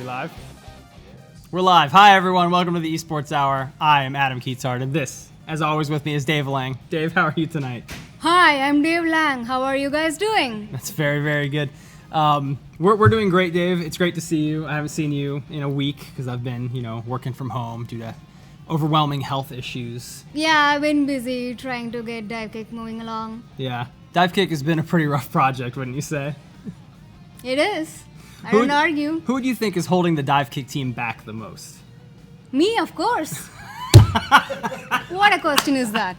we live? We're live. Hi, everyone. Welcome to the Esports Hour. I am Adam Keatsard, and this, as always, with me is Dave Lang. Dave, how are you tonight? Hi, I'm Dave Lang. How are you guys doing? That's very, very good. We're doing great, Dave. It's great to see you. I haven't seen you in a week because I've been, working from home due to overwhelming health issues. Yeah, I've been busy trying to get Divekick moving along. Yeah. Divekick has been a pretty rough project, wouldn't you say? It is. I don't argue. Who do you think is holding the Divekick team back the most? Me, of course. What a question is that?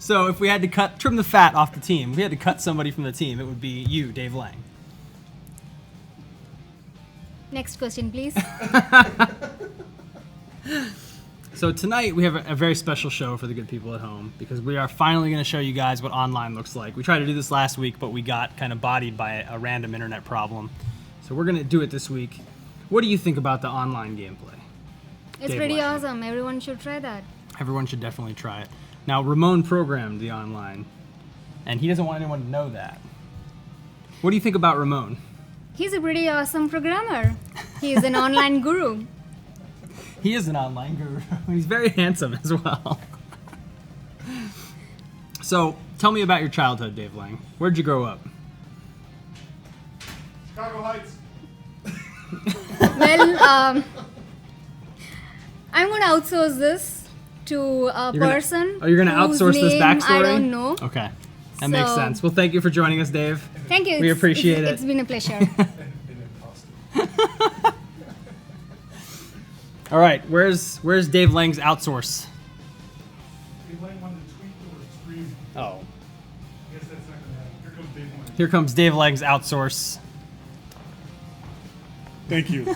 So if we had to trim the fat off the team, if we had to cut somebody from the team, it would be you, Dave Lang. Next question, please. So tonight we have a very special show for the good people at home because we are finally going to show you guys what online looks like. We tried to do this last week, but we got kind of bodied by a random internet problem. So we're going to do it this week. What do you think about the online gameplay? It's Dave pretty Lang. awesome. Everyone should try that. Everyone should definitely try it. Now, Ramon programmed the online, and he doesn't want anyone to know that. What do you think about Ramon? He's a pretty awesome programmer. He's an online guru. He is an online guru. He's very handsome as well. So, tell me about your childhood, Dave Lang. Where'd you grow up? Chicago Heights. Well, I'm going to outsource this to a person. You're gonna whose outsource this name backstory? I don't know. Okay. That makes So- sense. Well, thank you for joining us, Dave. Thank you. We appreciate it. It's been a pleasure. All right, where's Dave Lang's outsource? Dave Lang wanted to tweet or stream. Oh. I guess that's not going to happen. Here comes Dave Lang. Here comes Dave Lang's outsource. Thank you.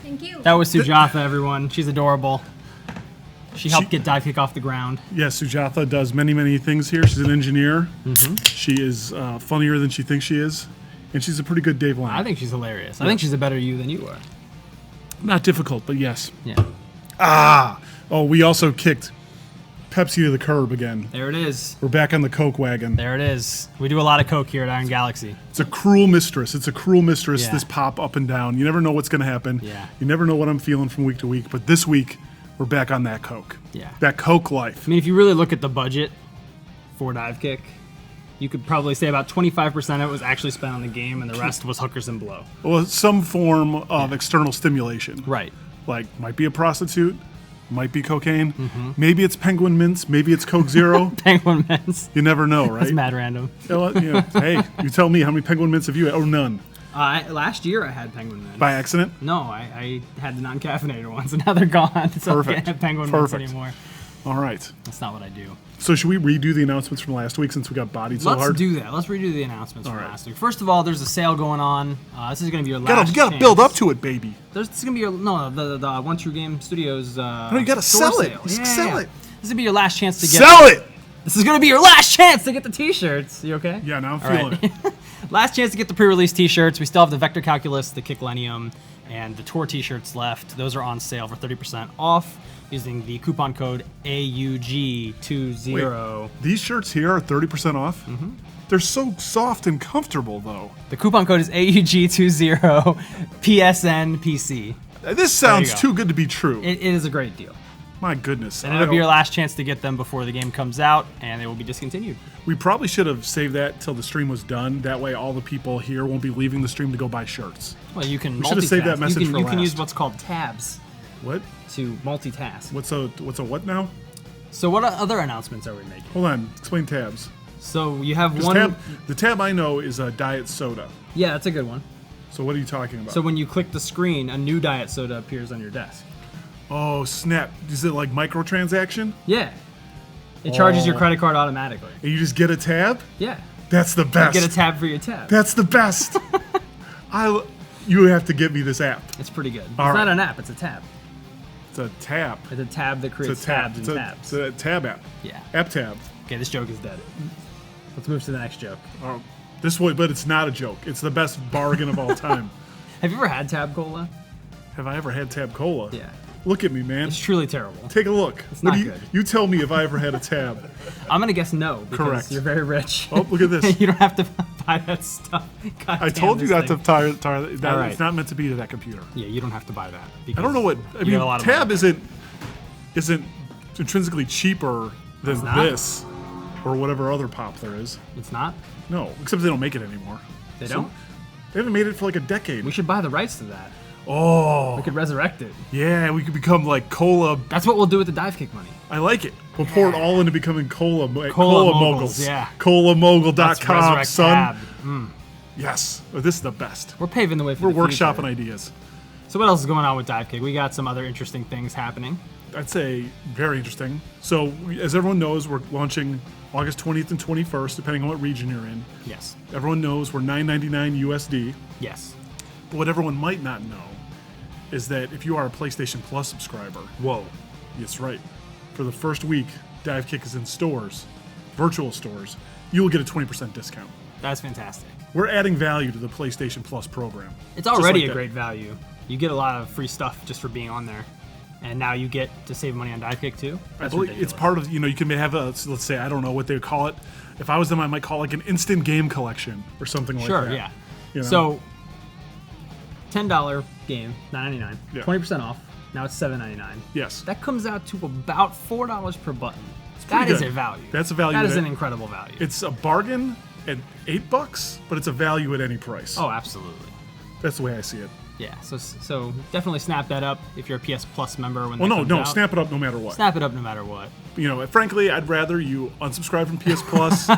Thank you. That was Sujatha, everyone. She's adorable. She helped get Divekick off the ground. Yes, Sujatha does many, many things here. She's an engineer. She is funnier than she thinks she is. And she's a pretty good Dave Lang. I think she's hilarious. I think she's a better you than you are. Not difficult, but yes. Yeah. Oh, we also kicked Pepsi to the curb again. There it is. We're back on the Coke wagon. There it is. We do a lot of Coke here at Iron Galaxy. It's a cruel mistress. It's a cruel mistress, Yeah. this pop up and down. You never know what's going to happen. Yeah. You never know what I'm feeling from week to week. But this week, we're back on that Coke. Yeah. That Coke life. I mean, if you really look at the budget for Divekick, you could probably say about 25% of it was actually spent on the game, and the rest was hookers and blow. Well, some form of external stimulation. Right. Like, might be a prostitute, might be cocaine, maybe it's Penguin Mints, maybe it's Coke Zero. Penguin Mints. You never know, right? That's mad random. Hey, you tell me, how many Penguin Mints have you had? Oh, none. Last year I had Penguin Mints. By accident? No, I had the non-caffeinated ones, and now they're gone, so I Perfect. can't have Penguin Perfect. Mints anymore. All right. That's not what I do. So should we redo the announcements from last week since we got bodied so Let's hard? do that. Let's redo the announcements from right. last week. First of all, there's a sale going on. This is going to be your last You gotta chance. build up to it, baby. This is going to be your the One True Game Studios. No, you gotta sell it. You sell it. This is going to be your last chance to get. Sell it! This is going to be your last chance to get the T-shirts. You okay? Yeah, now I'm All feeling right. Last chance to get the pre-release T-shirts. We still have the Vector Calculus, the Kicklenium, and the Tour T-shirts left. Those are on sale for 30% off using the coupon code AUG20. Wait, these shirts here are 30% off? Mm-hmm. They're so soft and comfortable, though. The coupon code is AUG20 PSNPC. This sounds go. too good to be true. It is a great deal. My goodness. And it'll be your last chance to get them before the game comes out, and they will be discontinued. We probably should have saved that till the stream was done. That way all the people here won't be leaving the stream to go buy shirts. Well, you can We should have saved that multitask. message for You can last. use what's called tabs What? to multitask. What's a what now? So what other announcements are we making? Hold on. Explain tabs. So you have 'Cause one... the tab I know is a diet soda. Yeah, that's a good one. So what are you talking about? So when you click the screen, a new diet soda appears on your desk. Oh, snap. Is it like microtransaction? Yeah. It charges your Oh. credit card automatically. And you just get a tab? Yeah. That's the You best. get a tab for your tab. That's the best. You have to get me this app. It's pretty good. It's All not right. an app, it's a tab. It's a tab. It's a tab that It's creates a tab. tabs It's and a, tabs. it's a tab app. Yeah. App tab. Okay, this joke is dead. Let's move to the next joke. Oh, this way, but it's not a joke. It's the best bargain of all time. Have you ever had Tab Cola? Have I ever had Tab Cola? Yeah. Look at me, man. It's truly terrible. Take a look. It's What not do you, good. you tell me if I ever had a tab. I'm gonna guess no, because Correct. you're very rich. Oh, look at this. You don't have to buy that stuff. God I damn told you this not to thing. tire that. All right. It's not meant to be to that computer. Yeah, you don't have to buy that. I don't know what. I you mean, got a lot of Tab money. isn't intrinsically cheaper than It's not? this or whatever other pop there is. It's not. No, except they don't make it anymore. They So- don't. They haven't made it for like a decade. We should buy the rights to that. Oh, We could resurrect it. yeah, we could become like Cola. That's what we'll do with the Divekick money. I like it. We'll pour it all into becoming Cola Moguls, Moguls. yeah. Let's ColaMogul.com, resurrect son. Tab. Yes, oh, this is the best. We're paving the way for We're the workshopping future. ideas. So what else is going on with Divekick? We got some other interesting things happening. I'd say very interesting. So, as everyone knows, we're launching August 20th and 21st, depending on what region you're in. Yes. Everyone knows we're $9.99 USD. Yes. But what everyone might not know is that if you are a PlayStation Plus subscriber, Whoa. that's right, for the first week, Divekick is in stores, virtual stores, you will get a 20% discount. That's fantastic. We're adding value to the PlayStation Plus program. It's Just already like a that. great value. You get a lot of free stuff just for being on there. And now you get to save money on Divekick too? I That's believe ridiculous. it's part of, you can have a, let's say, I don't know what they would call it. If I was them, I might call it like an instant game collection or something like Sure, that. yeah. You know? So, $10 game, $9.99, Yeah. 20% off. Now it's $7.99. Yes. That comes out to about $4 per button. pretty That is good. a value. That's a value That is that- an incredible value. It's a bargain at $8, but it's a value at any price. Oh, absolutely. That's the way I see it. Yeah. So definitely snap that up if you're a PS Plus member when Well, that no, comes no, out. snap it up no matter what. Snap it up no matter what. Frankly, I'd rather you unsubscribe from PS Plus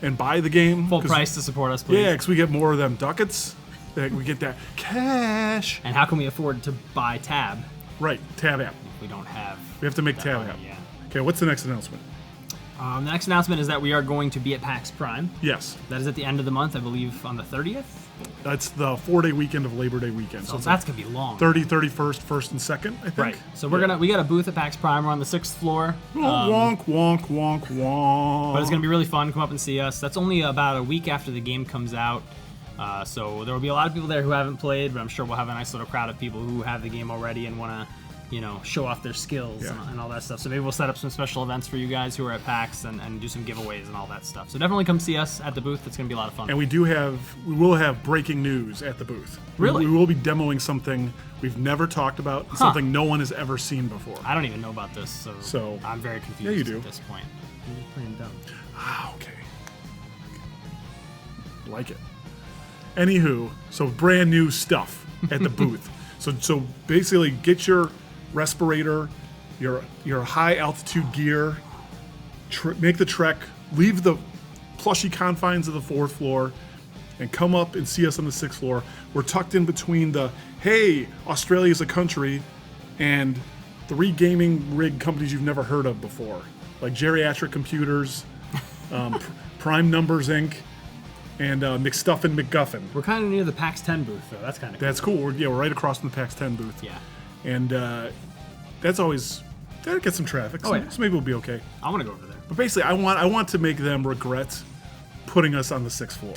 and buy the game. Full 'cause- price to support us, please. Yeah, because we get more of them ducats. We get that cash. And how can we afford to buy Tab Right, Tab app. if we don't have? We have to make that Tab money? app. Yeah. Okay, what's the next announcement? The next announcement is that we are going to be at PAX Prime. Yes, That is at the end of the month, I believe, on the 30th. that's the 4-day weekend of Labor Day weekend. So it's that's like gonna be long. 30, 31st, 1st, and 2nd, I think. Right. So we got a booth at PAX Prime. We're on the 6th floor. Oh, wonk, wonk, wonk, wonk. But it's gonna be really fun. Come up and see us. That's only about a week after the game comes out. So there will be a lot of people there who haven't played, but I'm sure we'll have a nice little crowd of people who have the game already and want to, show off their skills Yeah. and all that stuff. So maybe we'll set up some special events for you guys who are at PAX and do some giveaways and all that stuff. So definitely come see us at the booth. It's gonna be a lot of fun. And we will have breaking news at the booth. Really? We will be demoing something we've never talked about, something no one has ever seen before. I don't even know about this, so I'm very confused you do. at this point. I'm just playing dumb. Ah, okay. Like it. Anywho, so brand new stuff at the booth. So basically, get your respirator, your high altitude gear, make the trek, leave the plushy confines of the 4th floor, and come up and see us on the 6th floor. We're tucked in between the hey, Australia's a country, and 3 gaming rig companies you've never heard of before, like Geriatric Computers, Prime Numbers Inc., and McStuffin McGuffin. We're kind of near the PAX 10 booth, though. That's kind of That's cool. We're right across from the PAX 10 booth. Yeah. And that'll get some traffic. Oh, yeah. So maybe we'll be okay. I want to go over there But basically, I want to make them regret putting us on the 6th floor.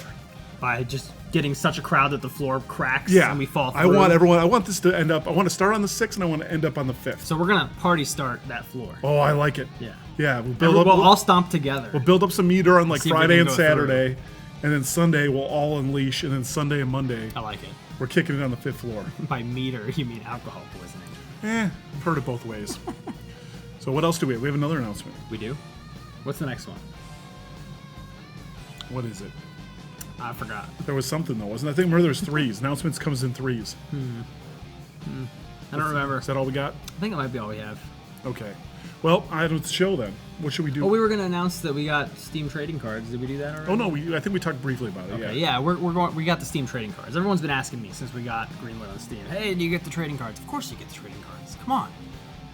by just getting such a crowd that the floor cracks Yeah. and we fall through. I want this to end up, I want to start on the 6th and I want to end up on the 5th. So we're gonna party start that floor. Oh, I like it. Yeah. Yeah, We'll all stomp together. we'll build up some meter on like See if we Friday can and go through. Saturday. And then Sunday, we'll all unleash. And then Sunday and Monday, I like it. we're kicking it on the 5th floor. By meter, you mean alcohol poisoning. I've heard it both ways. So what else do we have? We have another announcement. We do? What's the next one? What is it? I forgot. There was something though, wasn't there? I think there's 3s. Announcements comes in 3s. I don't remember. Is that all we got? I think it might be all we have. Okay. Well, I don't show then. What should we do? Oh, we were gonna announce that we got Steam trading cards. Did we do that already? Oh no, I think we talked briefly about it. Okay, Yeah. yeah, we're going. We got the Steam trading cards. Everyone's been asking me since we got greenlit on Steam. Hey, do you get the trading cards? Of course you get the trading cards. Come on,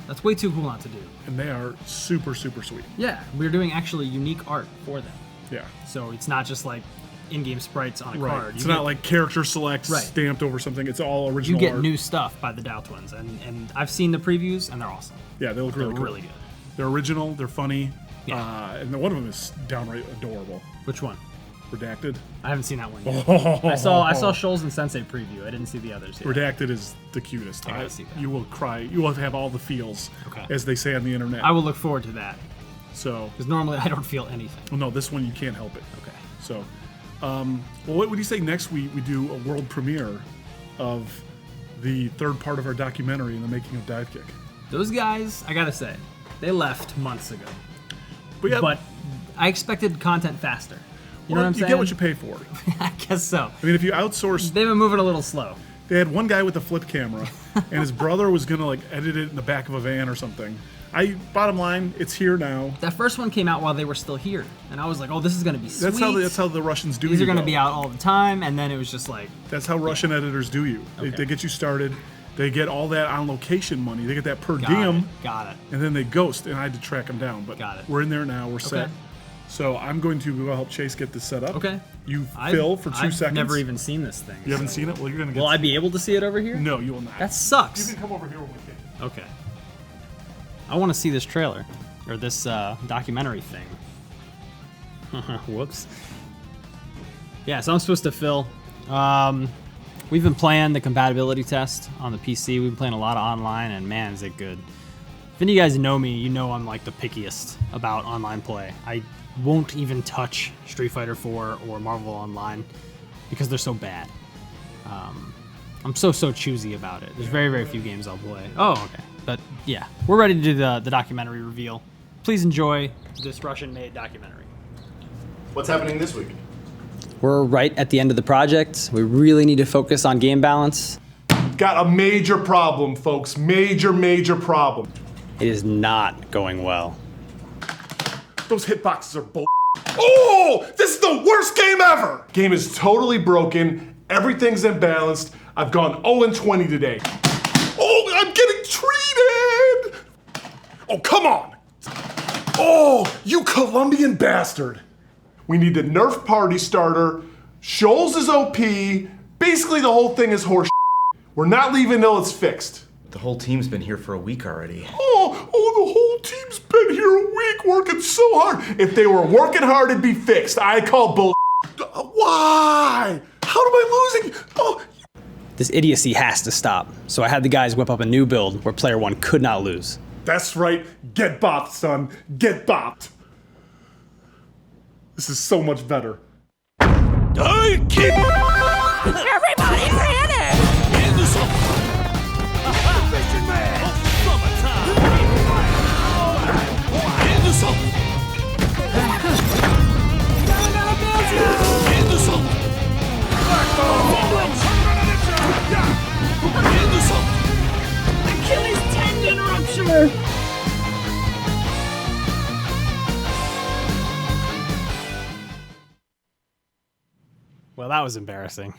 that's way too cool not to do. And they are super, super sweet. Yeah, we're doing actually unique art for them. Yeah. So it's not just like in-game sprites on a card. It's You not get- like character select Right. stamped over something. It's all you original get art. new stuff by the Dow Twins, and I've seen the previews and they're awesome. Yeah, they look They're really cool. really good. They're original. They're funny. Yeah. And one of them is downright adorable. Which one? Redacted. I haven't seen that one yet. I saw Shoals and Sensei preview. I didn't see the others yet. Redacted is the cutest. I gotta see that. You will cry. You will have all the feels, Okay. as they say on the internet. I will look forward to that So, because normally I don't feel anything. well, no, this one you can't help it. Okay. So, Well, what would you say next week we do a world premiere of the third part of our documentary in the making of Divekick? Those guys, I gotta say, they left months ago. But I expected content faster. You know what I'm saying? You get what you pay for. I guess so. I mean, if you outsource, They've been moving a little slow. they had one guy with a flip camera, and his brother was gonna like edit it in the back of a van or something. Bottom line, it's here now. That first one came out while they were still here, and I was like, "Oh, this is gonna be sweet." That's how the Russians do. These are gonna though. be out all the time, and then it was just like, That's how Russian editors do you. They get you started. They get all that on location money. They get that per diem. Got it. And then they ghost, and I had to track them down. But Got it. we're in there now. We're set. Okay. So I'm going to go help Chase get this set up. Okay. You fill for 2 I've seconds. never even seen this thing. You haven't seen it? Well, you're gonna get. Will I be able to see it over here? No, you will not. That You sucks. can come over here when we can. Okay. I want to see this trailer or this documentary thing. Whoops. Yeah, so I'm supposed to fill. We've been playing the compatibility test on the PC. We've been playing a lot of online, and man, is it good. If any of you guys know me, you know I'm like the pickiest about online play. I won't even touch Street Fighter 4 or Marvel Online because they're so bad. I'm so choosy about it. There's very, very few games I'll play. Oh, okay. But yeah, we're ready to do the documentary reveal. Please enjoy this Russian-made documentary. What's happening this week? We're right at the end of the project. We really need to focus on game balance. Got a major problem, folks. Major problem. It is not going well. Those hitboxes are bull. Oh! This is the worst game ever! Game is totally broken. Everything's imbalanced. I've gone 0-20 today. Oh, I'm getting treated! Oh, come on! Oh, you Colombian bastard! We need the Nerf party starter. Shoals is OP. Basically, the whole thing is horse. We're not leaving till it's fixed. The whole team's been here for a week already. Oh, the whole team's been here a week working so hard. If they were working hard, it'd be fixed. I call bull. Why? How am I losing? Oh. This idiocy has to stop. So I had the guys whip up a new build where player one could not lose. That's right. Get bopped, son. Get bopped. This is so much better. Divekick! Everybody panic! Fishing man! Summertime! Achilles tendon rupture! Well, that was embarrassing.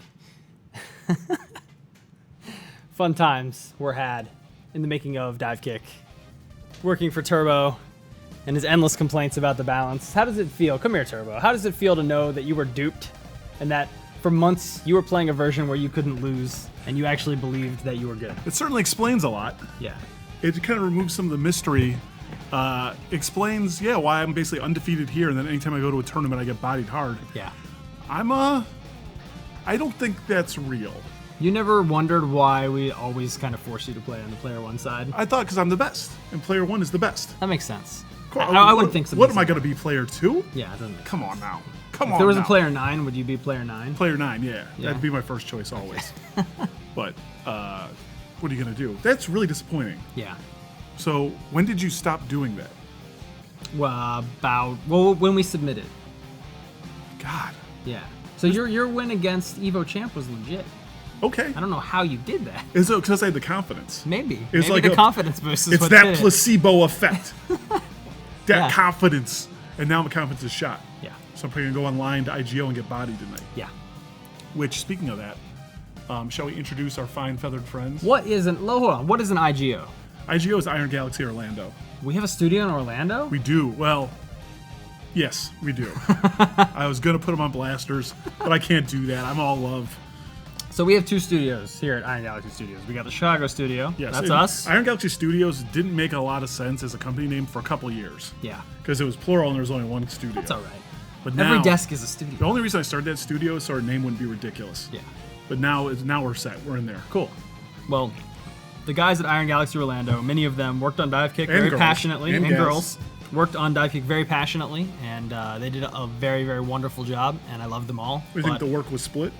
Fun times were had in the making of Divekick. Working for Turbo and his endless complaints about the balance. How does it feel? Come here, Turbo. How does it feel to know that you were duped and that for months you were playing a version where you couldn't lose and you actually believed that you were good? It certainly explains a lot. Yeah. It kind of removes some of the mystery. Explains, why I'm basically undefeated here, and then anytime I go to a tournament, I get bodied hard. Yeah. I don't think that's real. You never wondered why we always kind of force you to play on the player one side? I thought because I'm the best, and player one is the best. That makes sense. Cool. I would think so. What am I going to be, player two? Yeah, it doesn't make Come on now. Come on. If there was now. a player 9, would you be player 9? Player 9, yeah. Yeah. That'd be my first choice always. But what are you going to do? That's really disappointing. Yeah. So when did you stop doing that? When we submitted. God. Yeah. So your win against Evo Champ was legit. Okay. I don't know how you did that. Is it because I had the confidence? Maybe. It's Maybe like the confidence boost is It's what that did it. placebo effect. That Yeah. confidence. And now my confidence is shot. Yeah. So I'm probably going to go online to IGO and get bodied tonight. Yeah. Which, speaking of that, shall we introduce our fine feathered friends? Hold on. What is an IGO? IGO is Iron Galaxy Orlando. We have a studio in Orlando? We do. Well, yes, we do. I was going to put them on blasters, but I can't do that. I'm all love. So we have 2 studios here at Iron Galaxy Studios. We got the Chicago studio. Yes, That's and us. Iron Galaxy Studios didn't make a lot of sense as a company name for a couple years. Yeah. Because it was plural and there was only one studio. That's all right. But Every now, desk is a the studio. only reason I started that studio is so our name wouldn't be ridiculous. Yeah. But now we're set. We're in there. Cool. Well, the guys at Iron Galaxy Orlando, many of them worked on Divekick very girls. passionately, and gals. girls. worked on Divekick very passionately, and they did a very, very wonderful job, and I love them all. You think the work was split?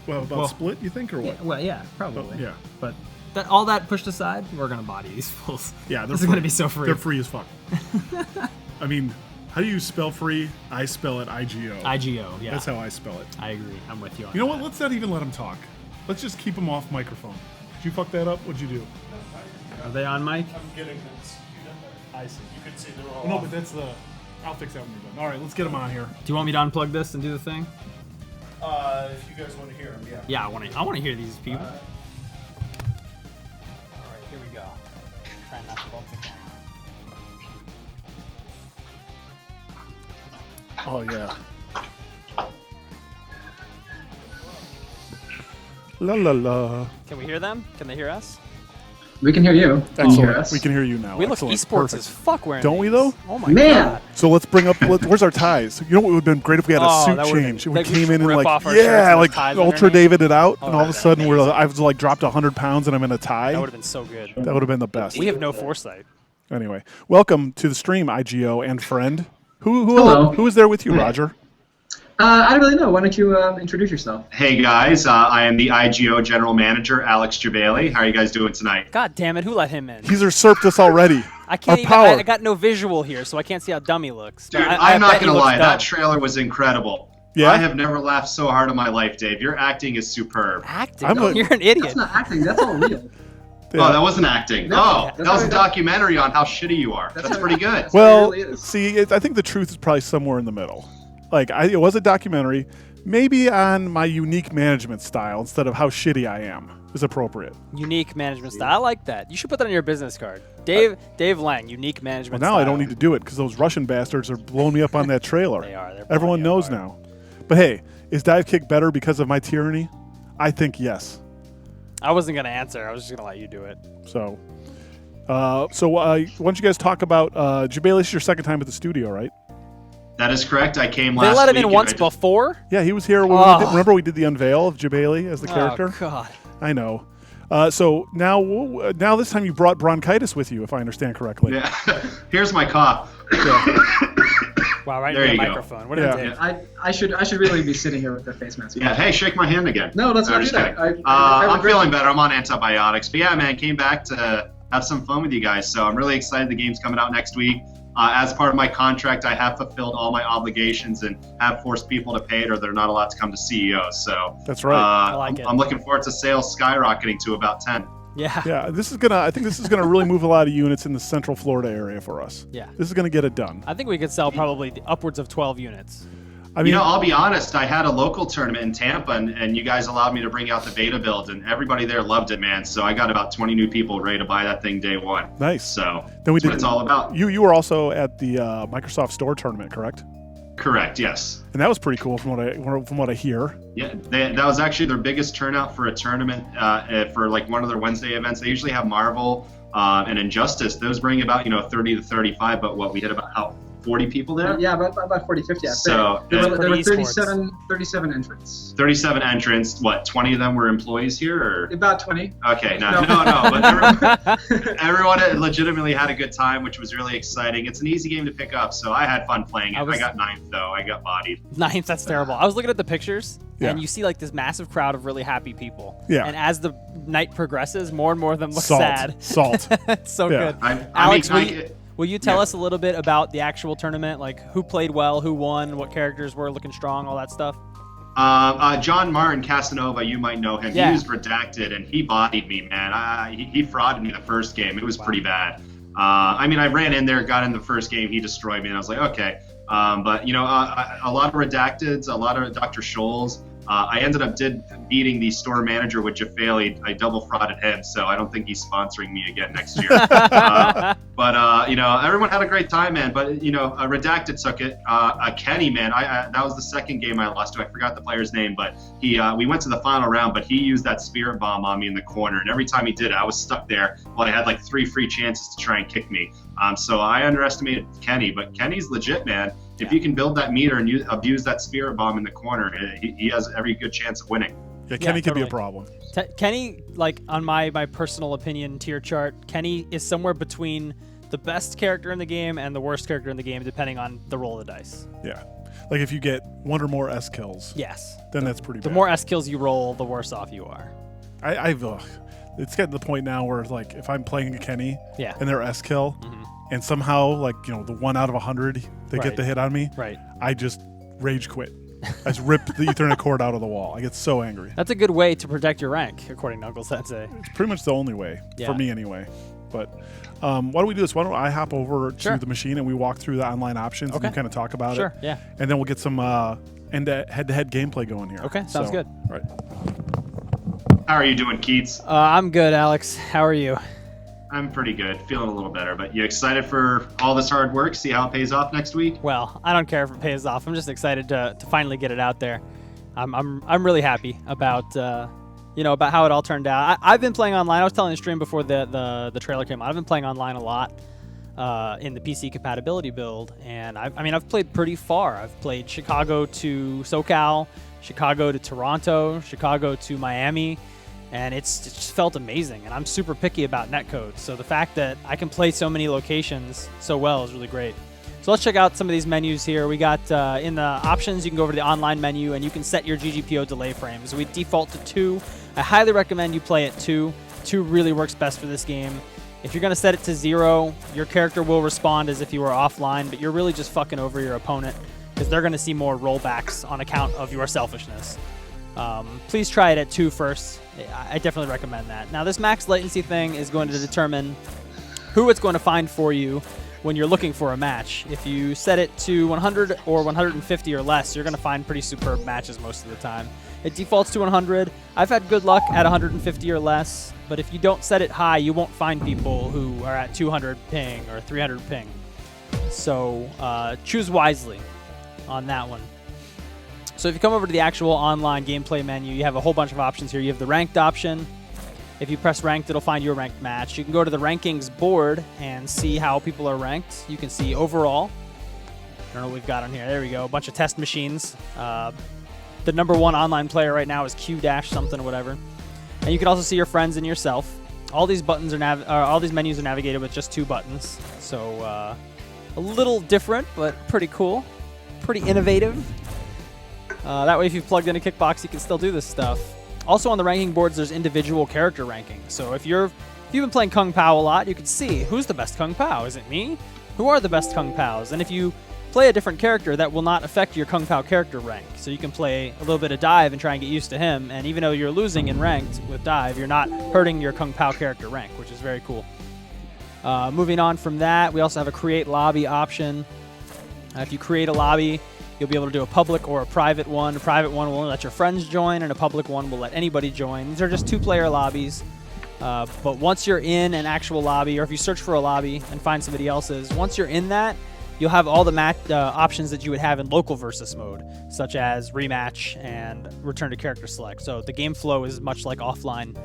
Well, Well, split, you think, or what? Yeah, probably. Yeah. But all that pushed aside, we're gonna body these fools. Yeah, this is gonna be so free. They're free as fuck. I mean, how do you spell free? I spell it IGO. IGO, yeah. That's how I spell it. I agree. I'm with you on You know that. what? Let's not even let them talk. Let's just keep them off microphone. Did you fuck that up? What'd you do? Are they on mic? I'm getting this. I see. You can see they're all. No, but that's the. I'll fix that when you're done. All right, let's get them on here. Do you want me to unplug this and do the thing? If you guys want to hear them, yeah. Yeah, I want to hear these people. All right, here we go. Try not to bump the camera. Oh yeah. La la la. Can we hear them? Can they hear us? We can hear you. Can you hear Excellent. us? We can hear you now. We look Excellent. esports Perfect. as fuck wearing Don't we, these. though? Oh my Man. god. So let's bring up. Where's our ties? You know what would have been great if we had a Oh, suit that would've change. been- We like, we came just in and rip like off our shirts and yeah, the like ties ultra underneath. David it out, Oh, and all of a that'd sudden be I've like dropped 100 pounds and I'm in a tie. That would have been so good. That would have been the best. We have no foresight. Anyway, welcome to the stream, IGO and friend. Hello. Who is there with you, Roger? I don't really know. Why don't you introduce yourself? Hey guys, I am the IGO General Manager, Alex Jabali. How are you guys doing tonight? God damn it! Who let him in? He's usurped us already. I can't Our even. power. I got no visual here, so I can't see how dumb he looks. Dude, I I'm not bet he gonna looks lie, dumb. that trailer was incredible. Yeah? I have never laughed so hard in my life, Dave. Your acting is superb. Acting. I'm a- You're an idiot. That's not acting. That's all real. Yeah. Oh, that wasn't acting. No, Oh, that's that was a what I- documentary on how shitty you are. That's pretty good. Well, It really is. see, I think the truth is probably somewhere in the middle. Like, it was a documentary, maybe on my unique management style instead of how shitty I am is appropriate. Unique management style. I like that. You should put that on your business card. Dave Lang, unique Well, management now style. I don't need to do it because those Russian bastards are blowing me up on that trailer. They are. They're Everyone blowing you knows apart. now. But hey, is Divekick better because of my tyranny? I think yes. I wasn't gonna answer. I was just gonna let you do it. So, why don't you guys talk about Jabali? This is your second time at the studio, right? That is correct. I came They last let him week in and once I just- before. Yeah, he was here. When Oh. we did, remember we did the unveil of Jabali as the character? Oh God. I know. So now this time you brought bronchitis with you, if I understand correctly. Yeah. Here's my cough. Wow, right There in the you go. microphone. What Yeah. did it take? I should really be sitting here with the face mask. Yeah, hey, shake my hand again. No, let's I'm not do just that. kidding. I I'm regret feeling it. better. I'm on antibiotics. But yeah, man, came back to have some fun with you guys. So I'm really excited. The game's coming out next week. As part of my contract, I have fulfilled all my obligations and have forced people to pay it or they're not allowed to come to CEOs. So That's right. I like it. I'm looking forward to sales skyrocketing to about 10. Yeah. Yeah, I think this is gonna really move a lot of units in the Central Florida area for us. Yeah. This is gonna get it done. I think we could sell probably upwards of 12 units. I mean, I'll be honest. I had a local tournament in Tampa, and you guys allowed me to bring out the beta build, and everybody there loved it, man. So I got about 20 new people ready to buy that thing day one. nice. So Then we that's what did- it's all about. You were also at the Microsoft Store tournament, correct? Correct. Yes. And that was pretty cool from what I hear. Yeah, that was actually their biggest turnout for a tournament for like one of their Wednesday events. They usually have Marvel and Injustice. Those bring about 30 to 35, but we hit about 40 people there. Yeah, about 40, 50. I So, think. There were pretty 37 entrants. 37 entrants. What? 20 of them were employees here, or? About 20. Okay, no. But everyone legitimately had a good time, which was really exciting. It's an easy game to pick up, so I had fun playing it. I got ninth though. I got bodied. Ninth, that's terrible. I was looking at the pictures, Yeah. and you see like this massive crowd of really happy people. Yeah. And as the night progresses, more and more of them look Salt. sad. Salt. It's so Yeah. good. Alex, will you tell us a little bit about the actual tournament? Like who played well, who won, what characters were looking strong, all that stuff? John Martin Casanova, you might know him. Yeah. He was redacted, and he bodied me, man. He frauded me the first game. It was pretty bad. I ran in there, got in the first game. He destroyed me, and I was like, okay. But, a lot of redacteds, a lot of Dr. Scholes. I ended up beating the store manager with Jafali. I double frauded him, so I don't think he's sponsoring me again next year. Everyone had a great time, man. But Redacted took it. Kenny, man, that was the second game I lost to. I forgot the player's name, but we went to the final round. But he used that spirit bomb on me in the corner, and every time he did it, I was stuck there. Well, I had like 3 free chances to try and kick me. So I underestimated Kenny, but Kenny's legit, man. If you can build that meter and abuse that spirit bomb in the corner, he has every good chance of winning. Yeah, Kenny could be a totally. problem. Kenny, like on my personal opinion tier chart, Kenny is somewhere between the best character in the game and the worst character in the game, depending on the roll of the dice. Yeah. Like if you get one or more S kills, Yes. then that's pretty The bad. more S kills you roll, the worse off you are. I've it's getting to the point now where like if I'm playing a Kenny Yeah. and they're S kill, and somehow like the 1 out of 100 they Right. get the hit on me, Right. I just rage quit. I just rip the Ethernet cord out of the wall. I get so angry. That's a good way to protect your rank, according to Uncle Sensei. It's pretty much the only way Yeah. for me anyway. But why don't we do this? Why don't I hop over Sure. to the machine and we walk through the online options Okay. and kind of talk about Sure, it. yeah. And then we'll get some head-to-head gameplay going here. Okay, sounds good. Right. How are you doing, Keats? I'm good, Alex. How are you? I'm pretty good, feeling a little better. But you excited for all this hard work? See how it pays off next week? Well, I don't care if it pays off. I'm just excited to finally get it out there. I'm really happy about about how it all turned out. I've been playing online. I was telling the stream before the trailer came out. I've been playing online a lot in the PC compatibility build, and I've played pretty far. I've played Chicago to SoCal, Chicago to Toronto, Chicago to Miami, and it just felt amazing. And I'm super picky about netcode, so the fact that I can play so many locations so well is really great. So let's check out some of these menus here. We got in the options, you can go over to the online menu and you can set your GGPO delay frames. We default to 2. I highly recommend you play at 2. 2 really works best for this game. If you're going to set it to 0, your character will respond as if you were offline, but you're really just fucking over your opponent because they're going to see more rollbacks on account of your selfishness. Please try it at 2 first. I definitely recommend that. Now, this max latency thing is going to determine who it's going to find for you when you're looking for a match. If you set it to 100 or 150 or less, you're going to find pretty superb matches most of the time. It defaults to 100. I've had good luck at 150 or less, but if you don't set it high, you won't find people who are at 200 ping or 300 ping. So choose wisely on that one. So if you come over to the actual online gameplay menu, you have a whole bunch of options here. You have the ranked option. If you press ranked, it'll find your ranked match. You can go to the rankings board and see how people are ranked. You can see overall. I don't know what we've got on here. There we go. A bunch of test machines. The number 1 online player right now is Q-something or whatever. And you can also see your friends and yourself. All these buttons are all these menus are navigated with just 2 buttons. So a little different, but pretty cool. Pretty innovative. That way, if you've plugged into Kickbox, you can still do this stuff. Also on the ranking boards, there's individual character rankings. So if you've been playing Kung Pao a lot, you can see who's the best Kung Pao. Is it me? Who are the best Kung Paos? And if you play a different character, that will not affect your Kung Pao character rank. So you can play a little bit of Dive and try and get used to him. And even though you're losing in ranked with Dive, you're not hurting your Kung Pao character rank, which is very cool. Moving on from that, we also have a create lobby option. If you create a lobby, you'll be able to do a public or a private one. A private one will let your friends join, and a public one will let anybody join. These are just 2-player lobbies. But once you're in an actual lobby, or if you search for a lobby and find somebody else's, once you're in that, you'll have all the options that you would have in local versus mode, such as rematch and return to character select. So the game flow is much like offline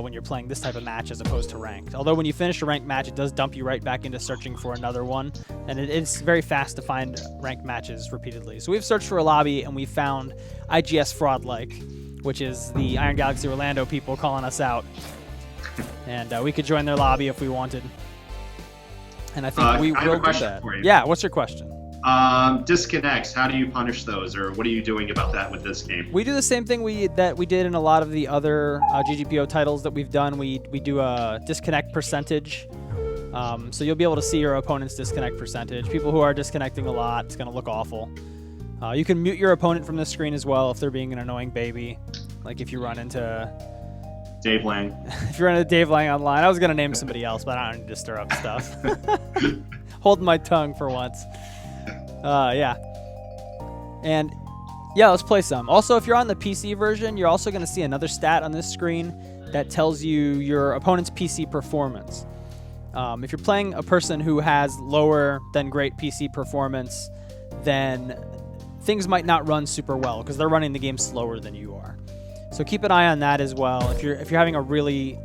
when you're playing this type of match as opposed to ranked. Although when you finish a ranked match, it does dump you right back into searching for another one, and it's very fast to find ranked matches repeatedly. So we've searched for a lobby, and we found IGS Fraud-like, which is the Iron Galaxy Orlando people calling us out. And we could join their lobby if we wanted. And I think we I have will a do question that. for you. Yeah, what's your question? Disconnects, how do you punish those, or what are you doing about that with this game? We do the same thing that we did in a lot of the other GGPO titles that we've done. We do a disconnect percentage. So you'll be able to see your opponent's disconnect percentage. People who are disconnecting a lot, it's going to look awful. You can mute your opponent from the screen as well if they're being an annoying baby. Like if you run into Dave Lang. If you run into Dave Lang online. I was going to name somebody else, but I don't need to stir up stuff. Holding my tongue for once. Yeah. And yeah, let's play some. Also, if you're on the PC version, you're also going to see another stat on this screen that tells you your opponent's PC performance. If you're playing a person who has lower than great PC performance, then things might not run super well because they're running the game slower than you are. So keep an eye on that as well. If you're having a really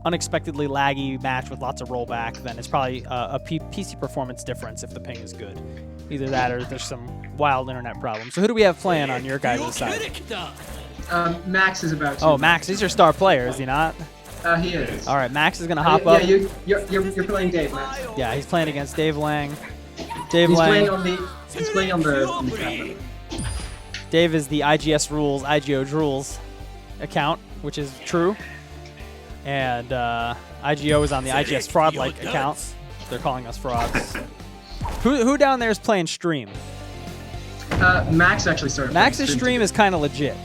unexpectedly laggy match with lots of rollback, then it's probably a PC performance difference if the ping is good. Either that or there's some wild internet problem. So who do we have playing on your guys' side? Max is about to. Oh, Max, he's your star player, is he not? He is. All right, Max is gonna Yeah, hop up. you're playing Dave, Max. Yeah, he's playing against Dave Lang. Dave He's Lang. playing on the cabinet. Dave is the IGS Rules, IGO Rules account, which is true. And IGO is on the IGS Fraud-like account. They're calling us frauds. Who down there is playing stream? Max actually started. Max's playing stream is kind of legit.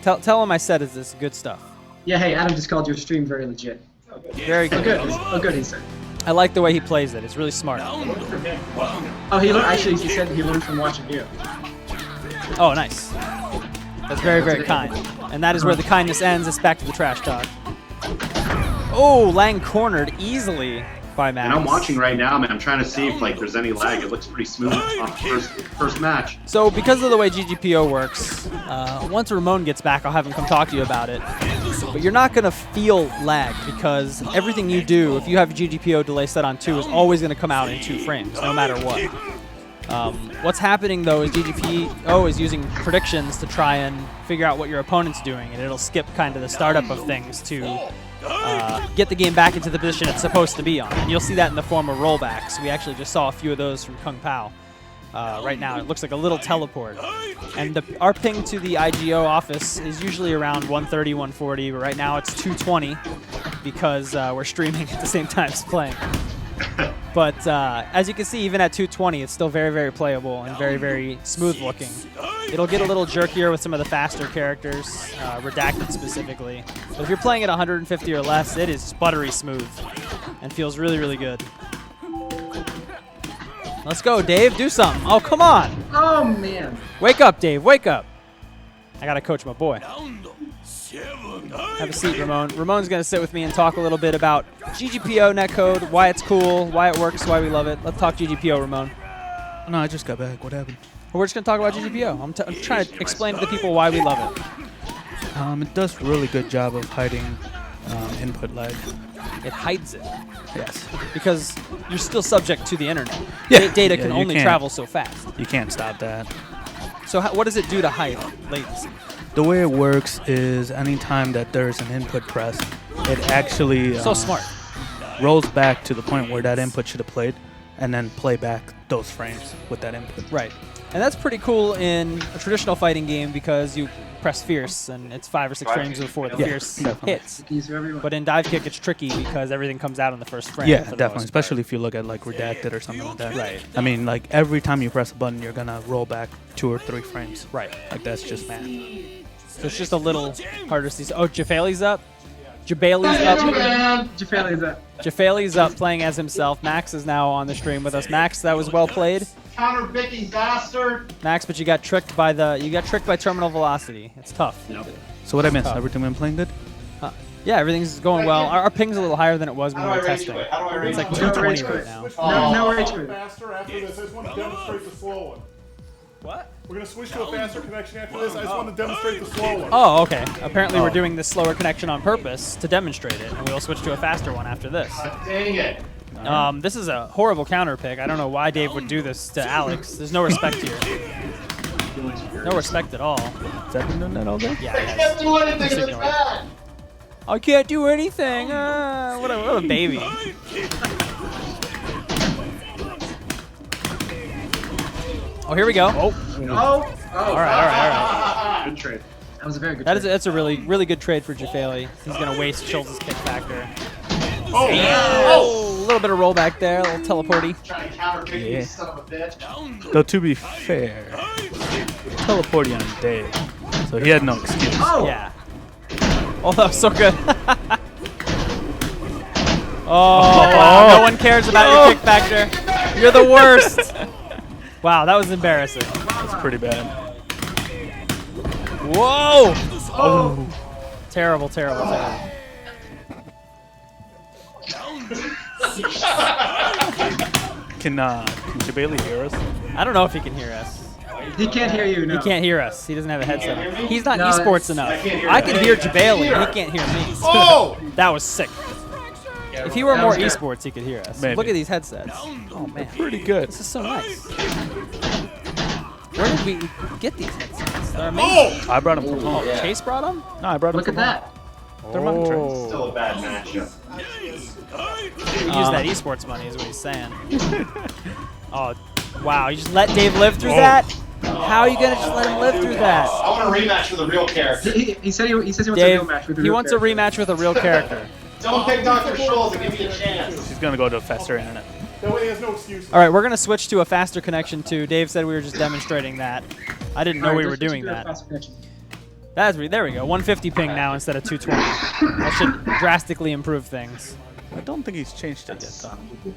Tell him I said is this good stuff. Yeah, hey, Adam just called your stream very legit. Very Oh, good. good. Oh, good, he said. I like the way he plays it. It's really smart. Oh, actually, he said he learned from watching you. Oh, nice. That's very, very kind. And that is where the kindness ends. It's back to the trash talk. Oh, Lang cornered easily by Max. And I'm watching right now, man. I'm trying to see if like there's any lag. It looks pretty smooth off the first match. So because of the way GGPO works, once Ramon gets back, I'll have him come talk to you about it. But you're not going to feel lag because everything you do, if you have a GGPO delay set on 2, is always going to come out in 2 frames, no matter what. What's happening, though, is GGPO is using predictions to try and figure out what your opponent's doing, and it'll skip kind of the startup of things to get the game back into the position it's supposed to be on. And you'll see that in the form of rollbacks. We actually just saw a few of those from Kung Pao. Right now, it looks like a little teleport. And our ping to the IGO office is usually around 130, 140, but right now it's 220 because we're streaming at the same time as playing. But as you can see, even at 220, it's still very, very playable and very, very smooth looking. It'll get a little jerkier with some of the faster characters, Redacted specifically. But if you're playing at 150 or less, it is buttery smooth and feels really, really good. Let's go, Dave. Do something. Oh, come on. Oh, man. Wake up, Dave. Wake up. I got to coach my boy. Have a seat, Ramon. Ramon's going to sit with me and talk a little bit about GGPO netcode, why it's cool, why it works, why we love it. Let's talk GGPO, Ramon. No, I just got back. What happened? Well, we're just going to talk about GGPO. I'm trying to explain to the people why we love it. It does a really good job of hiding input lag. It hides it. Yes. Because you're still subject to the internet. Yeah. Data Yeah, can you only can't. travel so fast. You can't stop that. So what does it do to hide latency? The way it works is anytime that there's an input press, it actually So smart. rolls back to the point where that input should have played and then play back those frames with that input. Right. And that's pretty cool in a traditional fighting game because you press Fierce and it's 5 or 6 frames before the Yeah, Fierce definitely. hits. Keys for everyone. But in Divekick, it's tricky because everything comes out in the first frame. Yeah, for the definitely. most Especially if you look at like Redacted or something like that. Right. I mean, like every time you press a button, you're gonna roll back 2 or 3 frames. part. Right. Like that's just math. So it's just a little harder to see. Oh, Jafali's up. Jabali's up. Jafali's up. Jafali's up playing as himself. Max is now on the stream with us. Max, that was well played. Counter Vicky bastard. Max, but you got tricked by terminal velocity. It's tough. So what I missed? Oh. Everything been playing good? Yeah, everything's going well. Our ping's a little higher than it was when we were testing. It's like 220 right now. No rage quit. Faster after this. I just want to demonstrate the slow one. What? We're going to switch to a faster connection after this. I just want to demonstrate the slow one. Oh, okay. Apparently we're doing this slower connection on purpose to demonstrate it, and we'll switch to a faster one after this. Dang it. This is a horrible counter pick. I don't know why Dave would do this to Alex. There's no respect here. No respect at all. Has that been doing that all day? Yeah, it is. Do anything Just ignore it. I can't do anything. What a baby. Oh, here we go. Oh, Oh. all right. Good trade. That was a very good That's trade. a really, really good trade for Jafali. He's going to waste Schultz's kick factor. Oh, Oh, a little bit of rollback there, a little teleporty. Trying to counter Vicky, Yeah. you son of a bitch. Though to be fair, teleporting on Dave, so he had no excuse. Oh. Yeah. Oh, that was so good. Oh, no one cares about your kick factor. You're the worst. Wow, that was embarrassing. That's pretty bad. Whoa! Oh. Terrible, terrible, terrible. Can Jabali hear us? I don't know if he can hear us. He can't hear you, no. He can't hear us. He doesn't have a headset. He's not No, esports enough. I can hear Jabali. He can't hear me. Oh! That was sick. If he were That more was good. esports, he could hear us. Maybe. Look at these headsets. Oh, man. Pretty good. This is so nice. Where did we get these headsets? They're amazing. I brought him from home. Chase brought them? No, I brought him Look at from home. that. They're money trains. Oh. Still a bad matchup. Use that esports money is what he's saying. Oh, wow. You just let Dave live through that? How are you going to just let him live through that? I want a rematch with a real character. He says he wants a Dave, real match with a he real wants a character. rematch with a real character. Don't pick Dr. Scholes and give me a chance. He's gonna go to a faster internet. That way he has no excuses. All right, we're going to switch to a faster connection, too. Dave said we were just demonstrating that. I didn't know we were doing that. There we go. 150 ping now instead of 220. That should drastically improve things. I don't think he's changed it yet, though.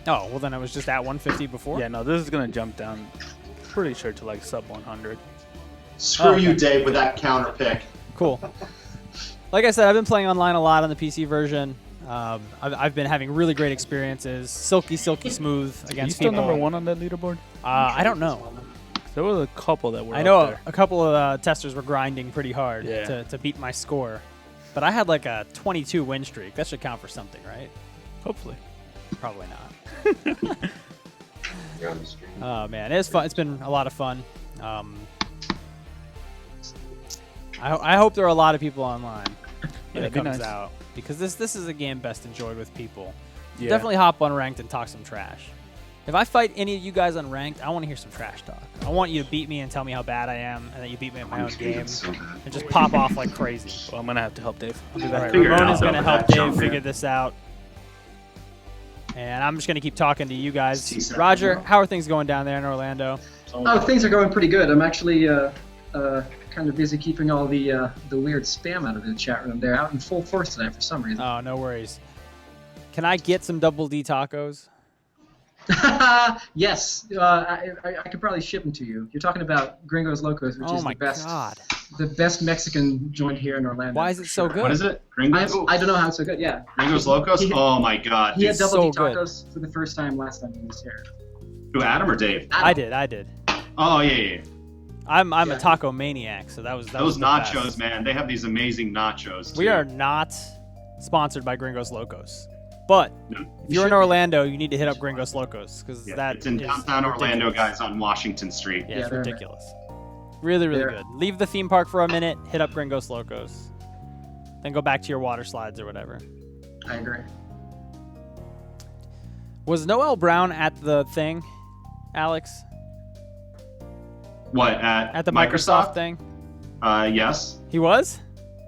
Oh, well then I was just at 150 before? Yeah, no, this is gonna jump down. Pretty sure to like sub 100. Screw okay. you, Dave, with that counter pick. Cool. Like I said, I've been playing online a lot on the PC version. I've been having really great experiences. Silky smooth against Are you still people. number 1 on that leaderboard? I don't know. There were a couple that were I know up there. a couple of testers were grinding pretty hard Yeah. to beat my score. But I had like a 22 win streak. That should count for something, right? Hopefully. Probably not. Oh man, it's fun. It's been a lot of fun. I hope there are a lot of people online when it it'd be comes nice. out, because this is a game best enjoyed with people. Yeah. Definitely hop on ranked and talk some trash. If I fight any of you guys on ranked, I want to hear some trash talk. I want you to beat me and tell me how bad I am, and that you beat me at my own game, and just pop off like crazy. Well, I'm gonna have to help Dave. All right, Figure it Ramon out, is going to though, help that Dave jump, figure man. this out. And I'm just going to keep talking to you guys. T-set. Roger, how are things going down there in Orlando? Oh, things are going pretty good. I'm actually kind of busy keeping all the weird spam out of the chat room. They're out in full force tonight for some reason. Oh, no worries. Can I get some double D tacos? Yes, I could probably ship them to you. You're talking about Gringos Locos, which Oh is my the best Mexican joint here in Orlando. Why is for it so sure. good? What is it? Gringos? I don't know how it's so good. Yeah, Gringos Locos? He- Oh my god. he had It's double D so good. tacos for the first time last time he was here. Who, Adam or Dave? I did. Oh, yeah. I'm Yeah. a taco maniac, so that was Those the nachos, best. man. They have these amazing nachos, too. We are not sponsored by Gringos Locos. But No. if you're in Orlando, you need to hit up Gringos Locos, because Yeah, it's in downtown Orlando, guys, on Washington Street. Yeah, it's they're- ridiculous. Really, really they're- good. Leave the theme park for a minute, hit up Gringos Locos. Then go back to your water slides or whatever. I agree. Was Noel Brown at the thing, Alex? What, At the Microsoft thing? Yes. He was?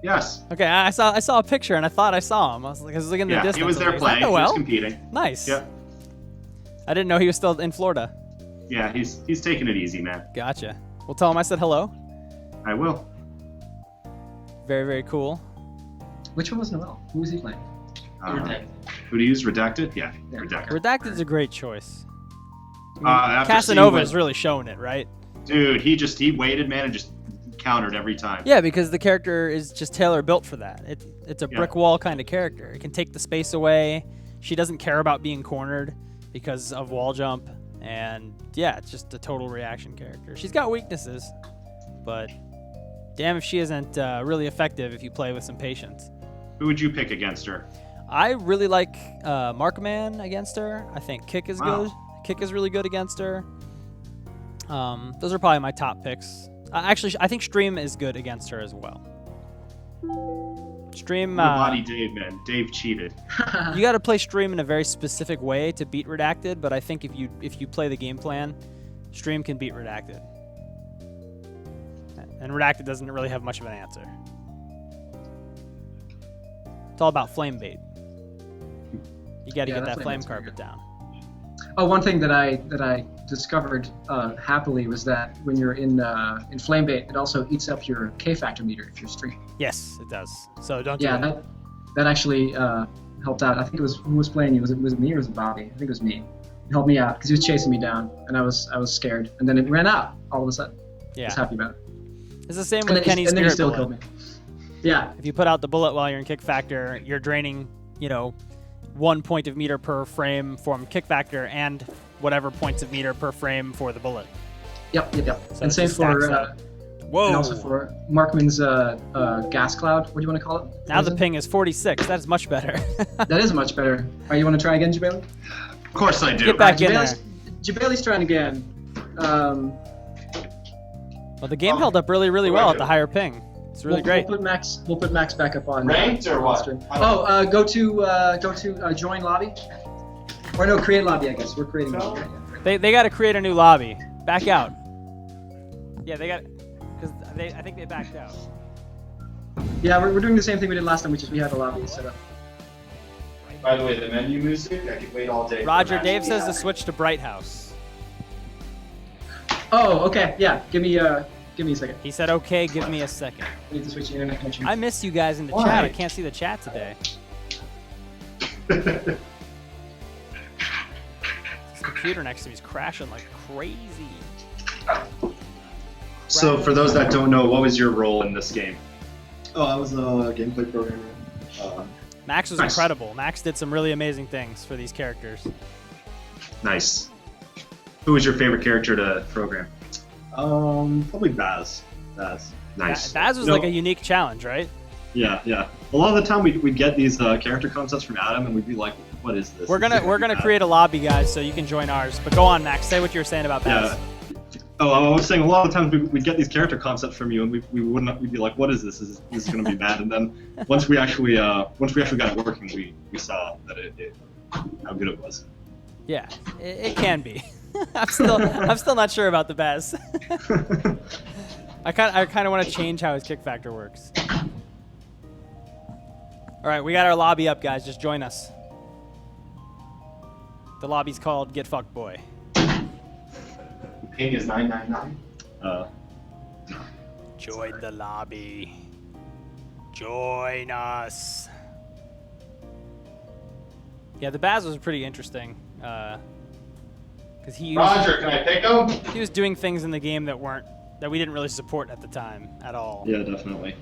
Yes. Okay, I saw a picture and I thought I saw him. I was looking in the Yeah, distance. he was there I like, "Is that playing. He was Noel?" competing. Nice. Yeah. I didn't know he was still in Florida. Yeah, he's taking it easy, man. Gotcha. Well, tell him I said hello. I will. Very, very cool. Which one was Noel? Who was he playing? Who to use? Redacted? Yeah, Yeah. Redacted. Redacted's a great choice. After Casanova seeing is really showing it, right? Dude, he waited, man, and just countered every time. Yeah, because the character is just tailor built for that. It's a Yeah. brick wall kind of character. It can take the space away. She doesn't care about being cornered because of wall jump. And yeah, it's just a total reaction character. She's got weaknesses, but damn if she isn't really effective if you play with some patience. Who would you pick against her? I really like Markman against her. I think Kick is Wow. good. Kick is really good against her. Those are probably my top picks. Actually, I think Stream is good against her as well. Stream, Good body Dave, man. Dave cheated. you got to play Stream in a very specific way to beat Redacted. But I think if you play the game plan, Stream can beat Redacted. And Redacted doesn't really have much of an answer. It's all about flame bait. You got to Yeah, get that that flame flame bait's pretty carpet down. Oh, one thing that I discovered happily was that when you're in flame bait, it also eats up your K factor meter if you're streaming. Yes, it does. So don't Yeah, do that. that actually helped out. I think it was who was playing you. Was it me or was it Bobby? I think it was me. It helped me out because he was chasing me down, and I was scared. And then it ran out all of a sudden. I Yeah. was happy about it. It's the same And with then, Kenny's and then he Spirit still Bullet. killed me. Yeah. If you put out the bullet while you're in kick factor, you're draining, 1 point of meter per frame from kick factor and whatever points of meter per frame for the bullet. Yep. So and it same just stacks for up. Whoa! and also for Markman's gas cloud. What do you want to call it? Now What the is it? ping is 46. That is much better. That is much better. All right, you want to try again, Jabali? Of course I do. Get back in there. Jabali's trying again. Well, the game held up really, really well at the higher ping. It's really great. We'll put Max back up on Ranked or on what? stream. Go to join lobby. Or no, create lobby. I guess we're creating lobby. They got to create a new lobby. Back out. Yeah, they got because I think they backed out. Yeah, we're doing the same thing we did last time, which is we had a lobby set up. By the way, the menu music, I could wait all day. Roger, Dave says to switch to Bright House. Oh, okay. Yeah, give me a second. He said, "Okay, give me a second." I need to switch the internet connection. I miss you guys in the Why? chat. I can't see the chat today. This computer next to me is crashing like crazy. So, for those that don't know, what was your role in this game? Oh, I was a gameplay programmer. Max was Nice. incredible. Max did some really amazing things for these characters. Nice. Who was your favorite character to program? Probably Baz. Nice. Baz was No. like a unique challenge, right? Yeah. A lot of the time we'd get these character concepts from Adam, and we'd be like, "What is this?" We're gonna create a lobby, guys, so you can join ours. But go on, Max. Say what you were saying about Baz. Yeah. Oh, I was saying a lot of the times we'd get these character concepps from you, and we'd be like, "What is this? This is going to be bad." And then once we actually got it working, we saw that how good it was. Yeah, it can be. I'm still not sure about the Baz. I kind of want to change how his kick factor works. All right, we got our lobby up, guys. Just join us. The lobby's called Get Fucked Boy. Ping is 999. Join the lobby. Join us. Yeah, the Baz was pretty interesting. Because Roger, can I pick him? he was doing things in the game that we didn't really support at the time at all. Yeah, definitely.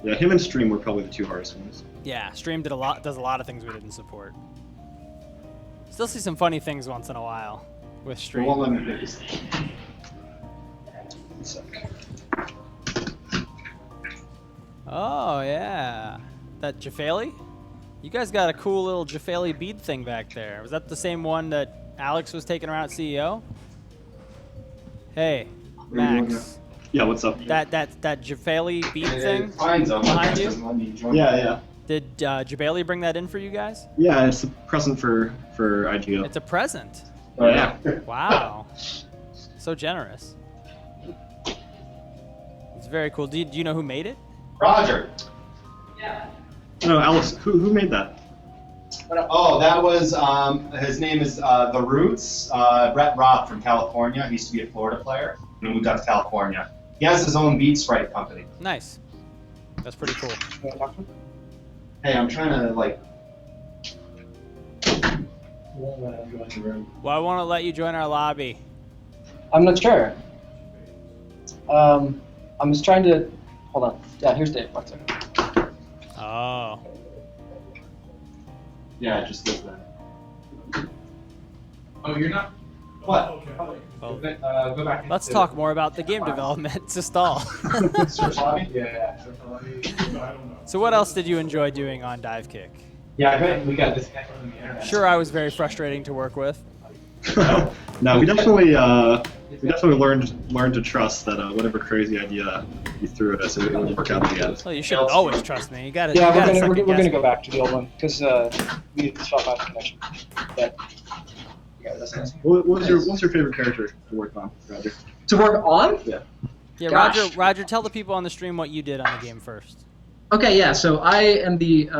Yeah, him and Stream were probably the two hardest ones. Yeah, Stream does a lot of things we didn't support. Still see some funny things once in a while with We Stream. won't let me pick this. One sec. Oh yeah, that Jafali? You guys got a cool little Jafali bead thing back there. Was that the same one that Alex was taking around at CEO? Hey, Max. Yeah, what's up? That Jafali bead thing Finds him. behind you? Doesn't let me join. Yeah. Did Jabali bring that in for you guys? Yeah, it's a present for IGO. It's a present. Oh, yeah. Wow. So generous. It's very cool. Do you know who made it? Roger. No, Alex, who made that? Oh, that was, his name is The Roots, Brett Roth from California. He used to be a Florida player and moved out to California. He has his own beat sprite company. Nice. That's pretty cool. Hey, I'm trying to, like... Well, I want to let you join our lobby. I'm not sure. I'm just trying to. Hold on. Yeah, here's Dave. One second. Oh. Yeah, just leave that. Oh, you're not? What? Well, Go back. let's talk more about the game development to stall. Search lobby? Yeah. I don't know. So what else did you enjoy doing on Divekick? Yeah, I bet we got disconnected from the internet. Sure, I was very frustrating to work with. No, we definitely learned to trust that whatever crazy idea you threw at us, it would work out in the end. Well, you should always trust me. You gotta. Yeah, you gotta we're second gonna guess go me. back to the old one because we need to swap out the connection. But yeah, that's nice. What's your favorite character to work on, Roger? To work on? Yeah, Gosh. Roger, tell the people on the stream what you did on the game first. Okay, yeah. So I am the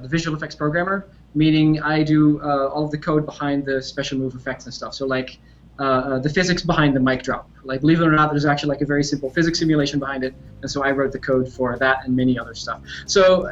visual effects programmer, meaning I do all of the code behind the special move effects and stuff. So like the physics behind the mic drop. Like believe it or not, there's actually like a very simple physics simulation behind it, and so I wrote the code for that and many other stuff. So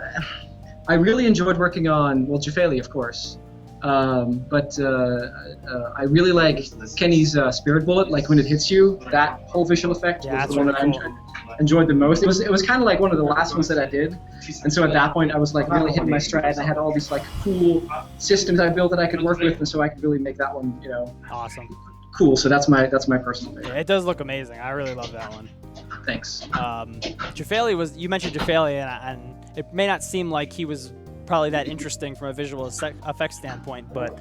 I really enjoyed working on Jafali, of course. But I really like Kenny's Spirit Bullet. Like when it hits you, that whole visual effect Yeah, was that's the one that really I enjoyed the most. It was kind of like one of the last ones that I did, and so at that point I was like really hitting my stride. And I had all these like cool systems I built that I could work with, and so I could really make that one, Awesome. cool. So that's my personal favorite. Yeah, it does look amazing. I really love that one. Thanks. Jafali you mentioned Jafali, and it may not seem like he was probably that interesting from a visual effects standpoint, but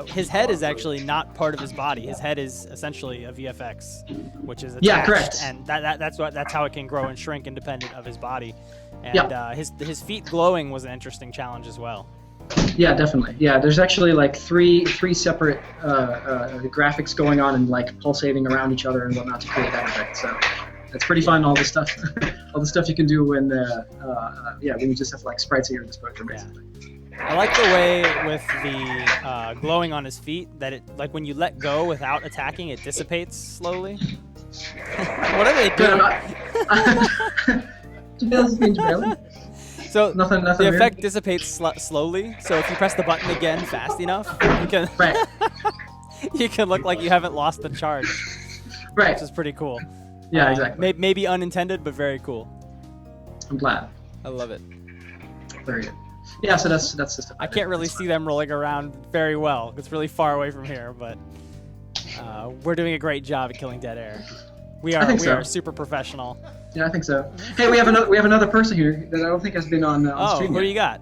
his head is actually not part of his body. His head is essentially a VFX, which is attached, Yeah, correct. and that's how it can grow and shrink independent of his body. And his feet glowing was an interesting challenge as well. Yeah, definitely. Yeah, there's actually like three separate graphics going on and like pulsating around each other and whatnot to create that effect. So it's pretty fun. All the stuff, all the stuff you can do when when you just have like sprites at your disposal, basically. I like the way with the glowing on his feet that it, like when you let go without attacking, it dissipates slowly. What are they doing? So nothing the weird. effect dissipates slowly. So if you press the button again fast enough, you can you can look like you haven't lost the charge. Right. Which is pretty cool. Yeah, exactly. Maybe unintended, but very cool. I'm glad. I love it. Very good. Yeah, so that's the stuff. I can't really see them rolling around very well. It's really far away from here, but we're doing a great job at killing dead air. We are super professional. Yeah, I think so. Hey, we have another person here that I don't think has been on stream who yet. do you got?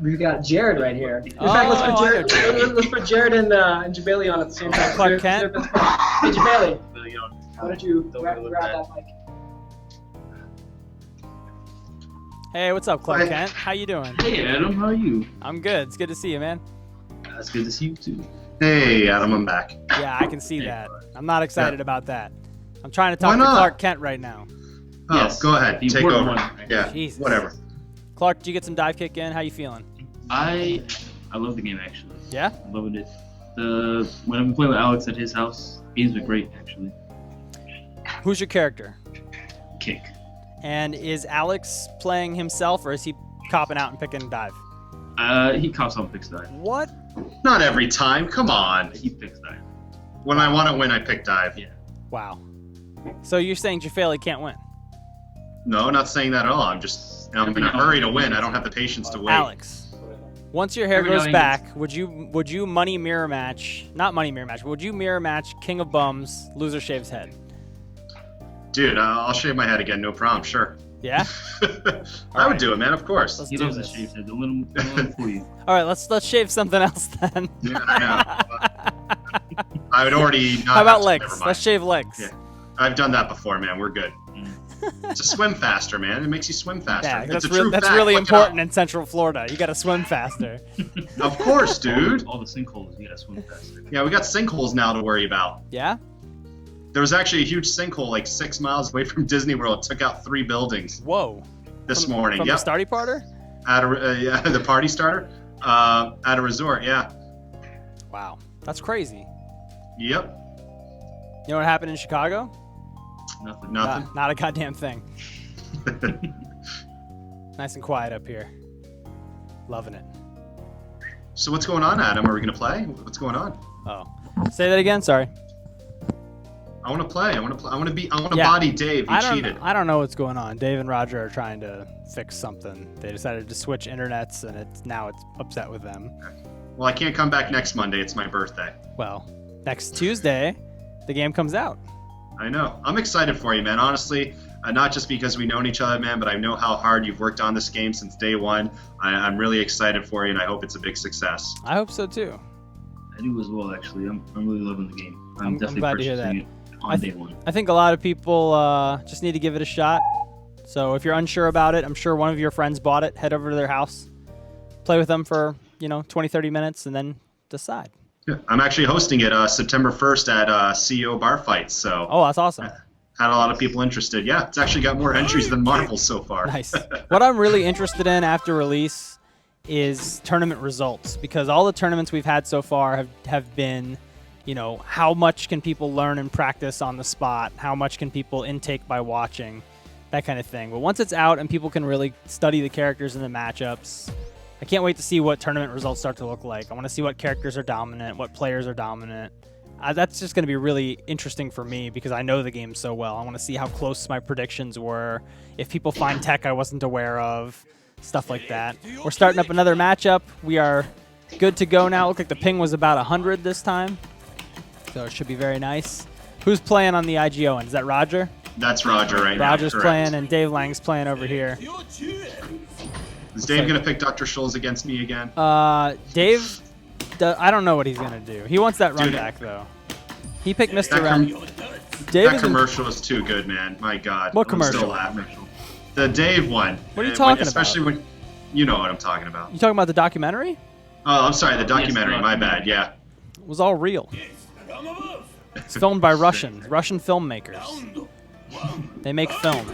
We've got Jared right here. In fact, let's put Jared and Jabali on at the same time. Clark Kent. Hey, Jabali. Why don't you grab that mic? Hey, what's up, Clark Kent? How you doing? Hey, Adam. How are you? I'm good. It's good to see you, man. It's good to see you too. Hey, Adam, I'm back. Yeah, I can see that. I'm not excited about that. I'm trying to talk to Clark Kent right now. Oh, yes. Go ahead. Take over. Yeah, Jesus. Whatever. Clark, did you get some Divekick in? How you feeling? I love the game, actually. Yeah? I'm loving it. When I've been playing with Alex at his house, games are great, actually. Who's your character? Kick. And is Alex playing himself, or is he copping out and picking dive? He cops on picks dive. What? Not every time. Come on. He picks dive. When I want to win, I pick dive. Yeah. Wow. So you're saying Jafali can't win? No, not saying that at all. I'm in a hurry to win. I don't have the patience to wait. Alex, once your hair goes back, would you money mirror match? Not money mirror match. Would you mirror match King of Bums, loser shaves head? Dude, I'll shave my head again. No problem. Sure. Yeah. I would do it, man. Of course. He loves the shave head. Don't let him fool you. All right, let's shave something else then. Yeah, I know. I would already. How about legs? Let's shave legs. Yeah. I've done that before, man. We're good. To swim faster, man. It makes you swim faster. Yeah, that's really important in Central Florida. You got to swim faster. Of course, dude. All the sinkholes, you got to swim faster. Yeah, we got sinkholes now to worry about. Yeah? There was actually a huge sinkhole like 6 miles away from Disney World. It took out 3 buildings. Whoa. This morning. From the starty parter? Yeah, the party starter. At a resort, yeah. Wow. That's crazy. Yep. You know what happened in Chicago? Nothing. Not a goddamn thing. Nice and quiet up here. Loving it. So what's going on, Adam? Are we going to play? What's going on? Oh. Say that again? Sorry. I want to play. I want to body Dave. He cheated. I don't know what's going on. Dave and Roger are trying to fix something. They decided to switch internets, and now it's upset with them. Well, I can't come back next Monday. It's my birthday. Well, next Tuesday, the game comes out. I know. I'm excited for you, man. Honestly, not just because we've known each other, man, but I know how hard you've worked on this game since day one. I'm really excited for you, and I hope it's a big success. I hope so, too. I do as well, actually. I'm really loving the game. I'm definitely glad to hear that. purchasing it on day one. I think a lot of people just need to give it a shot. So if you're unsure about it, I'm sure one of your friends bought it. Head over to their house, play with them for 20, 30 minutes, and then decide. Yeah, I'm actually hosting it September 1st at CEO Bar Fights. So. Oh, that's awesome. Had a lot of people interested. Yeah, it's actually got more entries than Marvel so far. Nice. What I'm really interested in after release is tournament results, because all the tournaments we've had so far have been, how much can people learn and practice on the spot? How much can people intake by watching? That kind of thing. But once it's out and people can really study the characters and the matchups, I can't wait to see what tournament results start to look like. I want to see what characters are dominant, what players are dominant. That's just going to be really interesting for me because I know the game so well. I want to see how close my predictions were, if people find tech I wasn't aware of, stuff like that. We're starting up another matchup. We are good to go now. Look like the ping was about 100 this time, so it should be very nice. Who's playing on the IGO end? Is that Roger? That's Roger right now. Roger's playing, and Dave Lang's playing over here. Is Dave gonna pick Dr. Scholl's against me again? Dave, I don't know what he's gonna do. He wants that run back though. He picked Mr. Ren. That commercial is too good, man. My God. What I'm commercial? still laughing. The Dave one. What are you talking especially about? when you know what I'm talking about. You talking about the documentary? Oh, I'm sorry, the documentary. My bad. Yeah. It was all real. It's filmed by Russian filmmakers. They make film.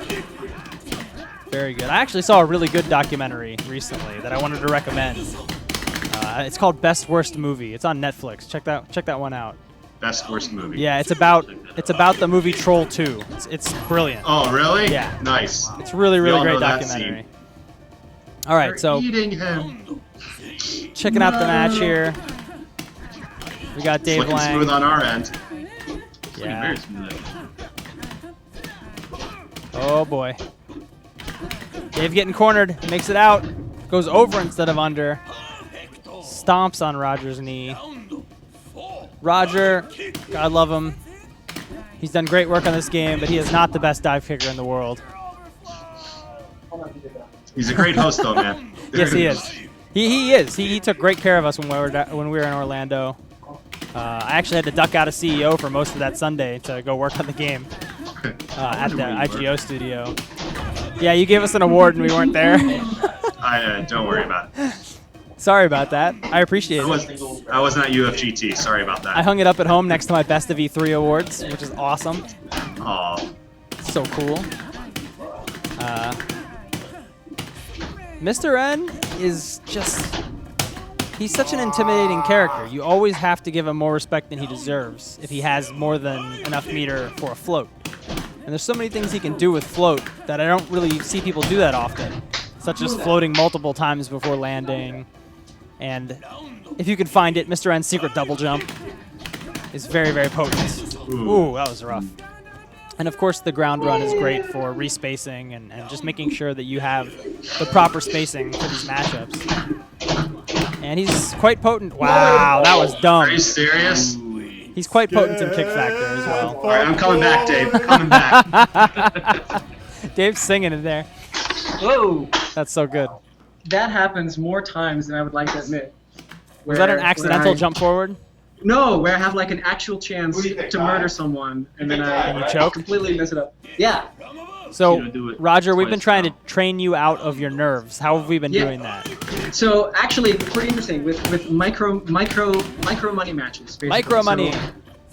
Very good. I actually saw a really good documentary recently that I wanted to recommend. It's called Best Worst Movie. It's on Netflix. Check that one out. Best worst movie. Yeah, it's about the movie Troll 2. It's brilliant. Oh, really? Yeah. Nice. It's really We all great know that documentary. scene. All right, so Eating him. checking out the match here. We got Dave Looking Lang. smooth on our end. Yeah. Very smooth. Oh boy. Dave getting cornered. Makes it out. Goes over instead of under. Stomps on Roger's knee. Roger, God love him. He's done great work on this game, but he is not the best dive kicker in the world. He's a great host, though, man. Yes, he is. He is. He took great care of us when we were in Orlando. I actually had to duck out of CEO for most of that Sunday to go work on the game at the IGO studio. Yeah, you gave us an award and we weren't there. Don't worry about it. Sorry about that. I appreciate it. I wasn't at UFGT. Sorry about that. I hung it up at home next to my Best of E3 awards, which is awesome. Aw. So cool. Mr. N is just... He's such an intimidating character. You always have to give him more respect than he deserves if he has more than enough meter for a float. And there's so many things he can do with float that I don't really see people do that often, such as floating multiple times before landing. And if you can find it, Mr. N's secret double jump is very, very potent. Ooh, that was rough. And of course, the ground run is great for respacing and just making sure that you have the proper spacing for these matchups. And he's quite potent. Wow, that was dumb. Are you serious? He's quite potent in kick factor as well. All right, I'm coming back, Dave. Coming back. Dave's singing in there. Whoa! That's so good. That happens more times than I would like to admit. Was that an Where accidental I- jump forward? No, where I have like an actual chance to murder someone and then I you choke? completely mess it up. Yeah. So, You don't do it Roger, we've been twice trying now. to train you out of your nerves. How have we been doing that? So actually, pretty interesting with micro money matches. Basically. Micro money. So,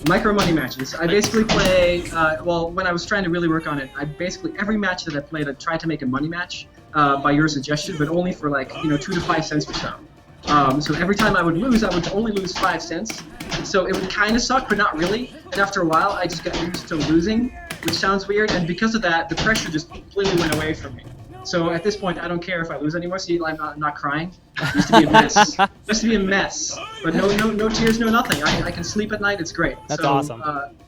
micro money matches. I basically play. Well, when I was trying to really work on it, I basically every match that I played, I tried to make a money match by your suggestion, but only for like 2 to 5 cents or so. So every time I would lose, I would only lose 5 cents. So it would kind of suck, but not really. And after a while, I just got used to losing, which sounds weird. And because of that, the pressure just completely went away from me. So at this point, I don't care if I lose anymore. See, I'm not crying. It used to be a mess. It used to be a mess. But no tears, no nothing. I can sleep at night. It's great. That's so, awesome.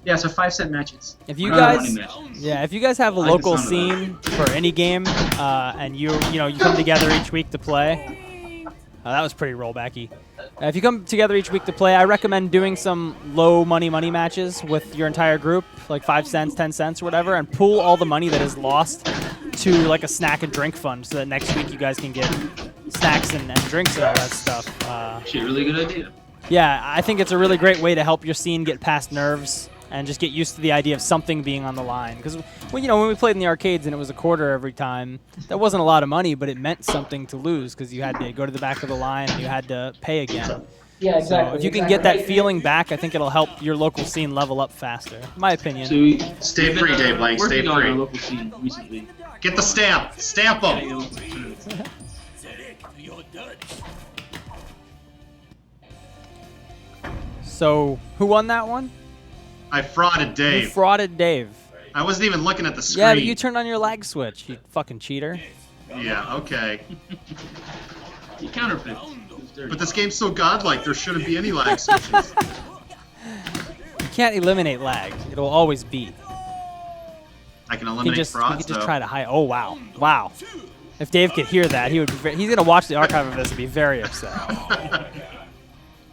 Yeah, so 5 cent matches. If you guys, matches. yeah, if you guys have a like the local sound of scene for any game, and you come together each week to play, that was pretty rollbacky. If you come together each week to play, I recommend doing some low money matches with your entire group, like 5 cents, 10 cents, or whatever, and pool all the money that is lost to like a snack and drink fund, so that next week you guys can get snacks and drinks and all that stuff. Actually, really good idea. Yeah, I think it's a really great way to help your scene get past nerves and just get used to the idea of something being on the line. Because when we played in the arcades and it was a quarter every time, that wasn't a lot of money, but it meant something to lose because you had to go to the back of the line and you had to pay again. Yeah, exactly. So if you can get that feeling back, I think it'll help your local scene level up faster. My opinion. So we, Stay we've free, been, Dave Lang, stay working on free. our local scene recently. Get the stamp. Stamp them. So who won that one? I frauded You Dave. frauded Dave. I wasn't even looking at the screen. Yeah, but you turned on your lag switch, you fucking cheater. Yeah, okay. You counterfeit. It was dirty. But this game's so godlike, there shouldn't be any lag switches. You can't eliminate lag. It'll always be. I can You eliminate can frauds, just though. try to hide. Oh wow, wow! If Dave could hear that, he would. He's gonna watch the archive of this and be very upset.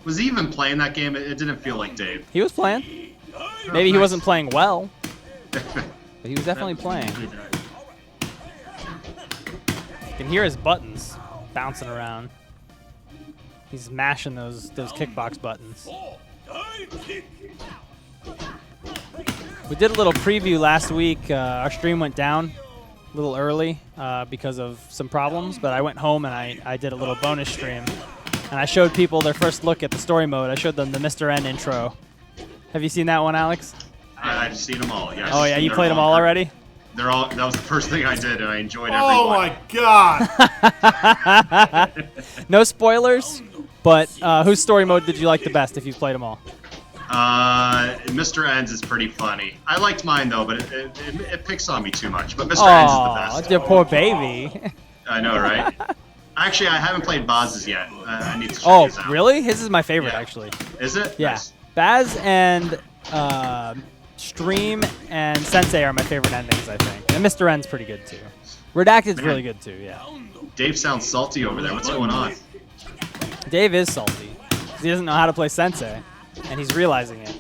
Was he even playing that game? It didn't feel like Dave. He was playing. Maybe he nice. wasn't playing well, but he was definitely playing. You can hear his buttons. bouncing around. He's mashing those kickbox buttons. We did a little preview last week. Our stream went down a little early because of some problems, but I went home and I did a little bonus stream. And I showed people their first look at the story mode. I showed them the Mr. N intro. Have you seen that one, Alex? I've seen them all, yes. Oh, yeah, you played them all already? They're all. That was the first thing I did, and I enjoyed every Oh one. my god! No spoilers, but whose story mode did you like the best if you've played them all? Mr. N's is pretty funny. I liked mine, though, but it picks on me too much. But Mr. N's is the best. Oh, your poor baby. I know, right? Actually, I haven't played Baz's yet. I need to check his out. Really? His is my favorite, actually. Is it? Yeah. Nice. Baz and Stream and Sensei are my favorite endings, I think. And Mr. N's pretty good, too. Redacted's really good, too, yeah. Dave sounds salty over there. What's going on? Dave is salty. He doesn't know how to play Sensei, and he's realizing it.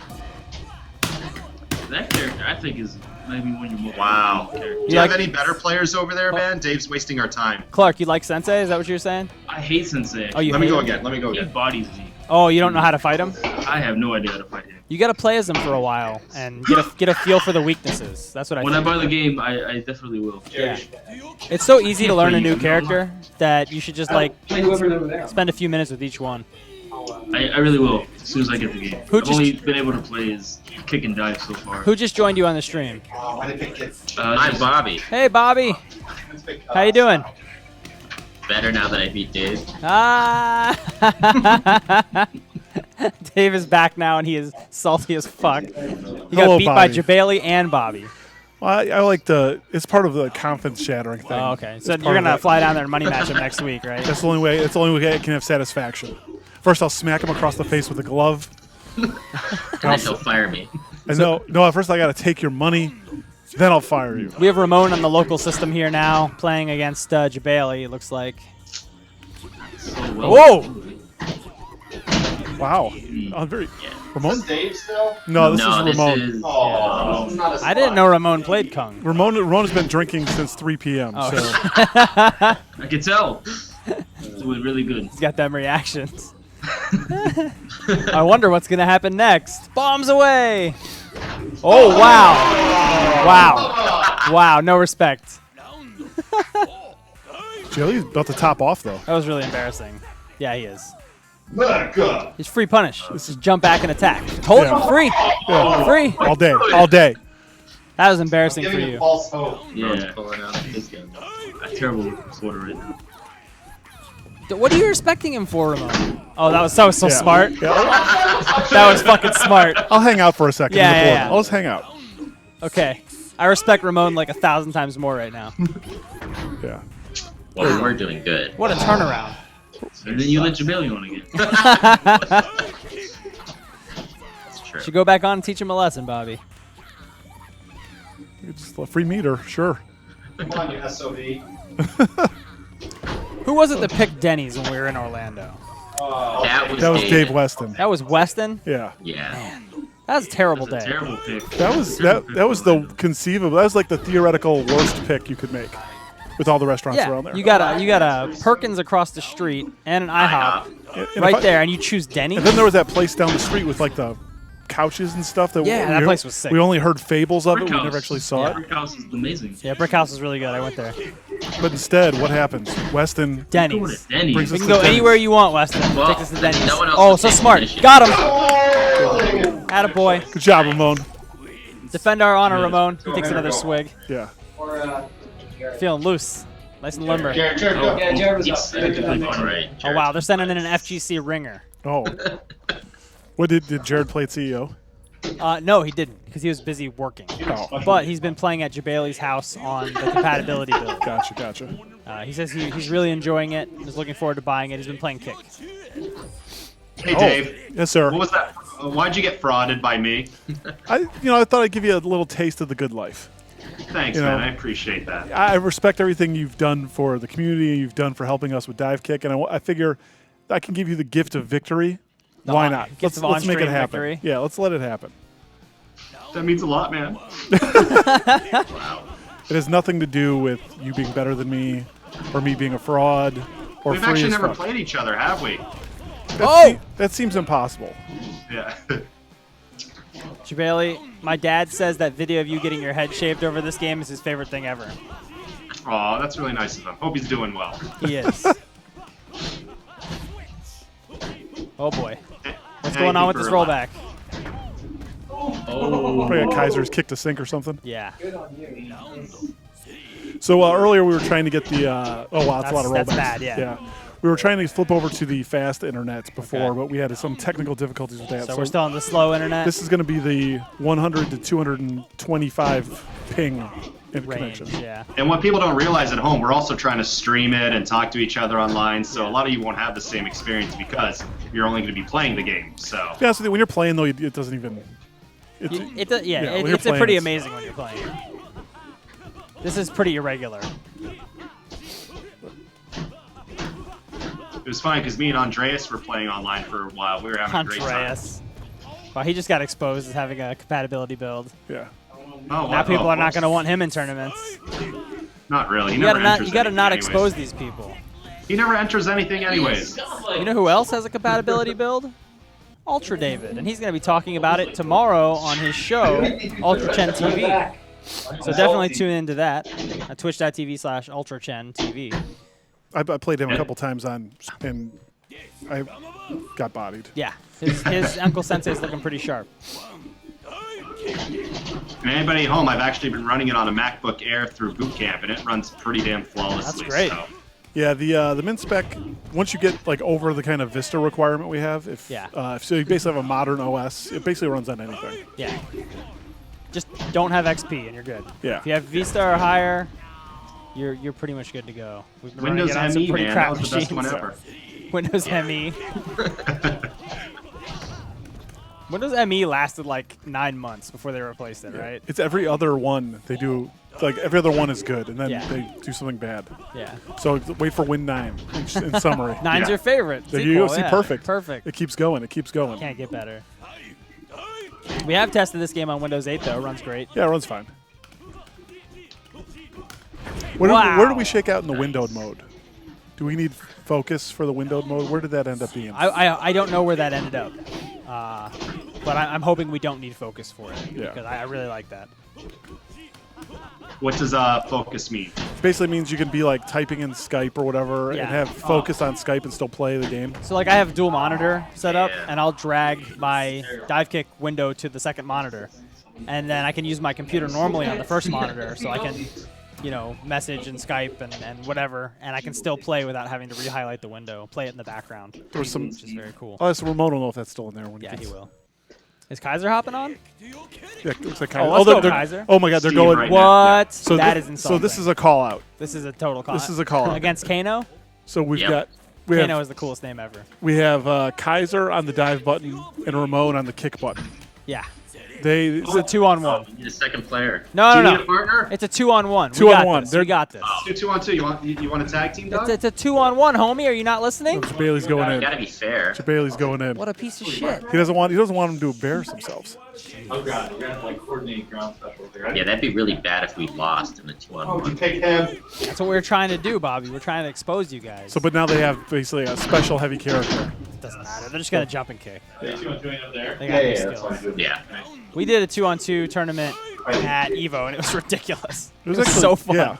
That character, I think, is maybe one of your more Wow. favorite characters. Do you have any better players over there, man? Dave's wasting our time. Clark, you like Sensei? Is that what you're saying? I hate Sensei. Oh, you Let me hate go him? again. Let me go He again. bodies me. Oh, you don't know how to fight him? I have no idea how to fight him. You gotta play as him for a while and get a feel for the weaknesses. That's what I When think. I buy the game, I definitely will. Yeah. It's so easy to learn a new character that you should just like spend a few minutes with each one. I really will, as soon as I get the game. Who I've just- only been able to play as kick and dive so far. Who just joined you on the stream? I'm Bobby. Hey, Bobby. How you doing? Better now that I beat Dave. Ah. Dave is back now, and he is salty as fuck. He got Hello, beat by Bobby. Jabali and Bobby. Well, I like it's part of the confidence shattering thing. Oh, okay. So It's you're part of gonna that. fly down there and money match him next week, right? That's the only way. That's the only way I can have satisfaction. First, I'll smack him across the face with a glove. And then he'll fire me. And no. At first I got to take your money, then I'll fire you. We have Ramon on the local system here now, playing against Jabali, it looks like. Whoa! Wow. Very. Ramon? Dave still? No, this No, is this Ramon. is- I didn't know Ramon played Kung. Ramon has been drinking since 3 p.m. Oh. So I can tell. It's doing really good. He's got them reactions. I wonder what's gonna happen next. Bombs away! Oh wow! Wow! Wow! No respect. Jelly's about to top off though. That was really embarrassing. Yeah, he is. Mega. He's free punish. This is jump back and attack. Hold Yeah. free. Yeah. Free. All day. All day. That was embarrassing for Giving you. you false hope. Yeah. Pulling out his gun. A terrible quarter right now. What are you respecting him for, Ramon? Oh, that was so Yeah. smart. Yeah. That was fucking smart. I'll hang out for a second. Yeah, on the yeah, board. yeah. I'll just hang out. Okay. I respect Ramon like 1,000 times more right now. Yeah. Well, we're doing good. What a turnaround. And then you let Jabali on again. That's true. Should go back on and teach him a lesson, Bobby. Just a free meter, sure. Come on, you SOB. Who was it that picked Denny's when we were in Orlando? That was That was Dave Weston. That was Weston? Yeah. Yeah. That was a terrible That's a day. terrible pick. That was the conceivable. That was like the theoretical worst pick you could make with all the restaurants around Yeah, there. you got a Perkins across the street and an IHOP And right if I- there, and you choose Denny's? And then there was that place down the street with like the couches and stuff. Yeah, that place was sick. We only heard fables of it. Brick We House. never actually saw it. Brick House is amazing. Yeah, Brick House is really good. I went there. But instead, what happens? Weston Go to Denny's. Denny's. brings We us can to go Denny's. anywhere you want, Weston. Well, Take us to Denny's. no one else Oh, was so taking smart. initiative. Got him. Attaboy. Good job, Ramon. Defend our honor, Ramon. He takes another swig. Yeah. Feeling loose. Nice and limber. Jared, go. Yeah, Jared was up. All right. Oh, wow. They're sending in an FGC ringer. Oh. What did Jared play at CEO? No, he didn't, because he was busy working. Oh. But he's been playing at Jabali's house on the compatibility build. Gotcha. He says he's really enjoying it. He's looking forward to buying it. He's been playing Kick. Hey, Dave. Yes, sir. What was that? Why'd you get frauded by me? I thought I'd give you a little taste of the good life. Thanks, You know, man. I appreciate that. I respect everything you've done for the community. You've done for helping us with Divekick, and I figure I can give you the gift of victory. Why not? Gift of Let's make it on-stream happen. victory. Yeah, let's let it happen. That means a lot, man. It has nothing to do with you being better than me or me being a fraud. or We've free actually as never fuck. played each other, have we? That seems impossible. Yeah. Bailey, my dad says that video of you getting your head shaved over this game is his favorite thing ever. Aw, that's really nice of him. Hope he's doing well. He is. Oh boy. What's Hey, going on with this keeper alive. rollback? Probably got Kaiser's kick to sink or something. Yeah. So earlier we were trying to get the. Oh wow, that's a lot of rollbacks. That's bad, yeah. Yeah. We were trying to flip over to the fast internet before, Okay. but we had some technical difficulties with that. So we're still on the slow internet. This is going to be the 100 to 225 ping in range, connection. yeah. And what people don't realize at home, we're also trying to stream it and talk to each other online. So a lot of you won't have the same experience because you're only going to be playing the game. So To be honest with you, when you're playing though, it doesn't even. When when it's you're playing, pretty it's- amazing when you're playing. This is pretty irregular. it was funny because me and Andreas were playing online for a while. We were having a great time. Andreas. Wow, he just got exposed as having a compatibility build. Yeah. Oh, Now people are not whoops. going to want him in tournaments. Not really. He You never gotta not, enters you gotta anything not anyways. expose these people. He never enters anything anyways. You know who else has a compatibility build? Ultra David, and he's going to be talking about it tomorrow on his show, Ultra Chen TV. So definitely tune into that at twitch.tv/Ultra Chen TV. I played him a couple times and I got bodied. Yeah, his Uncle Sensei's looking pretty sharp. And anybody at home, I've actually been running it on a MacBook Air through boot camp, and it runs pretty damn flawlessly. That's great. So. Yeah, the min spec. Once you get like over the kind of Vista requirement we have, if so you basically have a modern OS, it basically runs on anything. Yeah. Just don't have XP and you're good. Yeah. If you have Vista or higher, you're pretty much good to go. We've been Windows running it on some ME, pretty man, crap that was the best one machines. ever. Windows ME. Windows ME lasted like 9 months before they replaced it, right? It's every other one they do. Like every other one is good, and then Yeah. they do something bad. Yeah. So wait for Win 9 in summary. Nine's your favorite. There you go. sequel, See, yeah. perfect. Perfect. It keeps going. It keeps going. Can't get better. We have tested this game on Windows 8 though. It runs great. Yeah, it runs fine. Where do we shake out in the windowed mode? Do we need focus for the windowed mode? Where did that end up being? I don't know where that ended up, but I'm hoping we don't need focus for it because I really like that. What does focus mean? Basically means you can be like typing in Skype or whatever Yeah. and have focus on Skype and still play the game. So like I have dual monitor set up, and I'll drag my Divekick window to the second monitor, and then I can use my computer normally on the first monitor, so I can, message and Skype and whatever, and I can still play without having to re-highlight the window, play it in the background. There was some, which is very cool. Oh, so Ramon will know if that's still in there when Yeah, he he will. Is Kaiser hopping on? Yeah, it looks like Oh, Kaiser. let's go, they're- Kaiser. Oh my God, they're Steve going. right What? now. Yeah. So That thi- is So insulting. this is a call out. This is a total call. This is a call out. Against Kano? So we've Yep. got Kano is the coolest name ever. we have Kaiser on the dive button and Ramon on the kick button. Yeah. It's a 2-on-1. You need a second player. No, Do you no, need no. a partner? It's a 2-on-1. Two we on got one. This. They're- We got this. 2-2-1-2. You want a tag team, Doug? It's a 2-on-1, homie. Are you not listening? Bailey's going in. Gotta be fair. Bailey's going in. What a piece of shit. He doesn't want them to embarrass themselves. Oh god, we're gonna have to like coordinate ground specials here. Yeah, that'd be really bad if we lost in the 2-on-1. Take him. That's what we're trying to do, Bobby. We're trying to expose you guys. So, but now they have basically a special heavy character. Doesn't matter. They're just gonna jump and kick. Are you doing up there? They got big that's skills. fine. Yeah. We did a 2-on-2 tournament at Evo, and it was ridiculous. It was actually so fun. Yeah.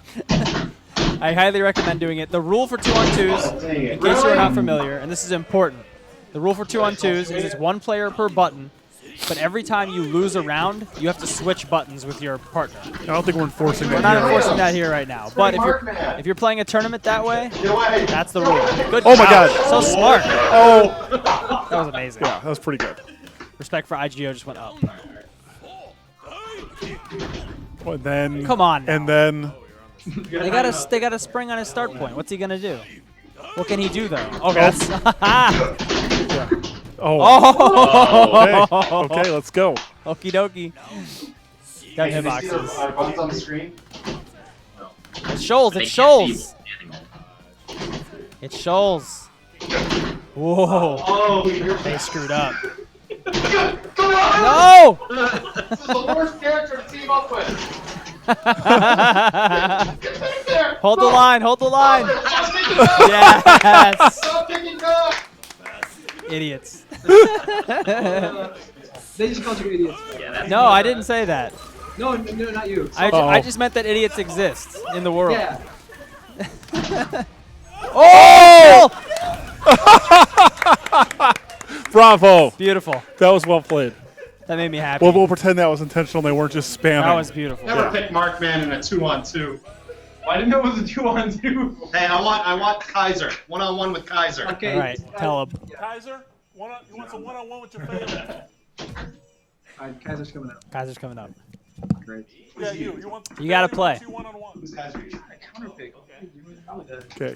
I highly recommend doing it. The rule for 2-on-2s, in case you're not familiar, and this is important, the rule for 2-on-2s is it's one player per button, but every time you lose a round, you have to switch buttons with your partner. I don't think we're enforcing that. We're not here. enforcing that here right now, but if you're playing a tournament that way, that's the rule. Good Oh my job. God. So smart. Oh, That was amazing. yeah, that was pretty good. Respect for IGO just went up. And then Come on now. And then They got a spring on his start point. What's he gonna do? What can he do though? Okay, that's oh. Okay, let's go. Okie dokie. Got hitboxes. Buttons on the screen. It's Shoals. It's Shoals. It's Shoals. Whoa. Oh, They screwed up. come on! No! This is the worst character to team up with. Hold the line. Hold the line. That's me. Yes. Stop picking up. Idiots. They just called you idiots. No, I didn't say that. No, not you. I just meant that idiots exist in the world. Yeah. Oh! Bravo. Beautiful. That was well played. That made me happy. Well, we'll pretend that was intentional. They weren't just spamming. That was beautiful. Never pick Markman in a 2-on-2. I didn't know it was a 2-on-2. Hey, I want Kaiser. 1-on-1 with Kaiser. Okay. All right, tell him. Kaiser, you want some one-on-one with your favorite? All right, Kaiser's coming up. Kaiser's coming up. Great. Yeah, you want. You got to play. Who's Kaiser? Counterpick. Okay.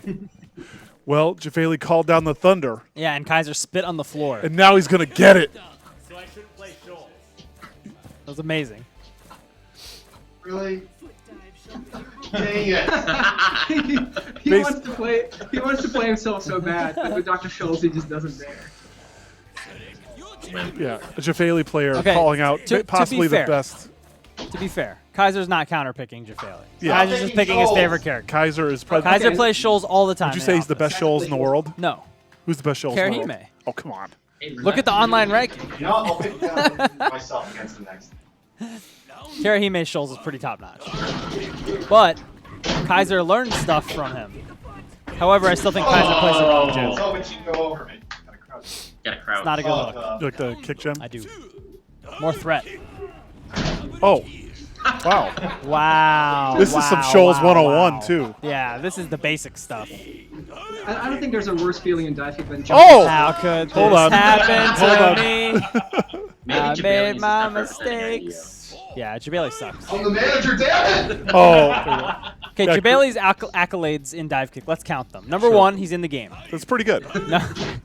Well, Jafeli called down the thunder, Yeah, and Kaiser spit on the floor. and now he's gonna get it. So I shouldn't play Shoals. That was amazing. Really? Dang it. He wants to play. He wants to play himself so bad, but with Dr. Schultz, he just doesn't dare. Yeah, a Jafeli player Okay, calling out to be possibly the fair. best. To be fair, Kaiser's not counterpicking Jafeli. Yeah. Kaiser's just picking his favorite character. Kaiser is probably. Kaiser plays Shoals all the time. Would you in say he's the office. best Shoals in the world? No. Who's the best Shoals in the world? Karahime. Oh, come on. Look at the online ranking. You know, I'll pick myself against the next. Karahime Shoals is pretty top notch. But Kaiser learned stuff from him. However, I still think Kaiser plays the wrong gem. So when you go over me. Gotta crouch. Got a crowd. It's not a good look. You like the kick gem? I do. More threat. Oh. Wow. Wow. This is some wow, Shoals wow, 101 wow. too. Yeah, this is the basic stuff. I don't think there's a worse feeling in Divekick than Oh! How could Hold this on. happen to Hold on. me? Maybe I Jabali's made my not representing mistakes. Yeah, Jabali sucks. I'm the manager, damn it! Oh. Okay, Yeah, Jabali's accolades in Divekick. Let's count them. Number one, he's in the game. That's pretty good.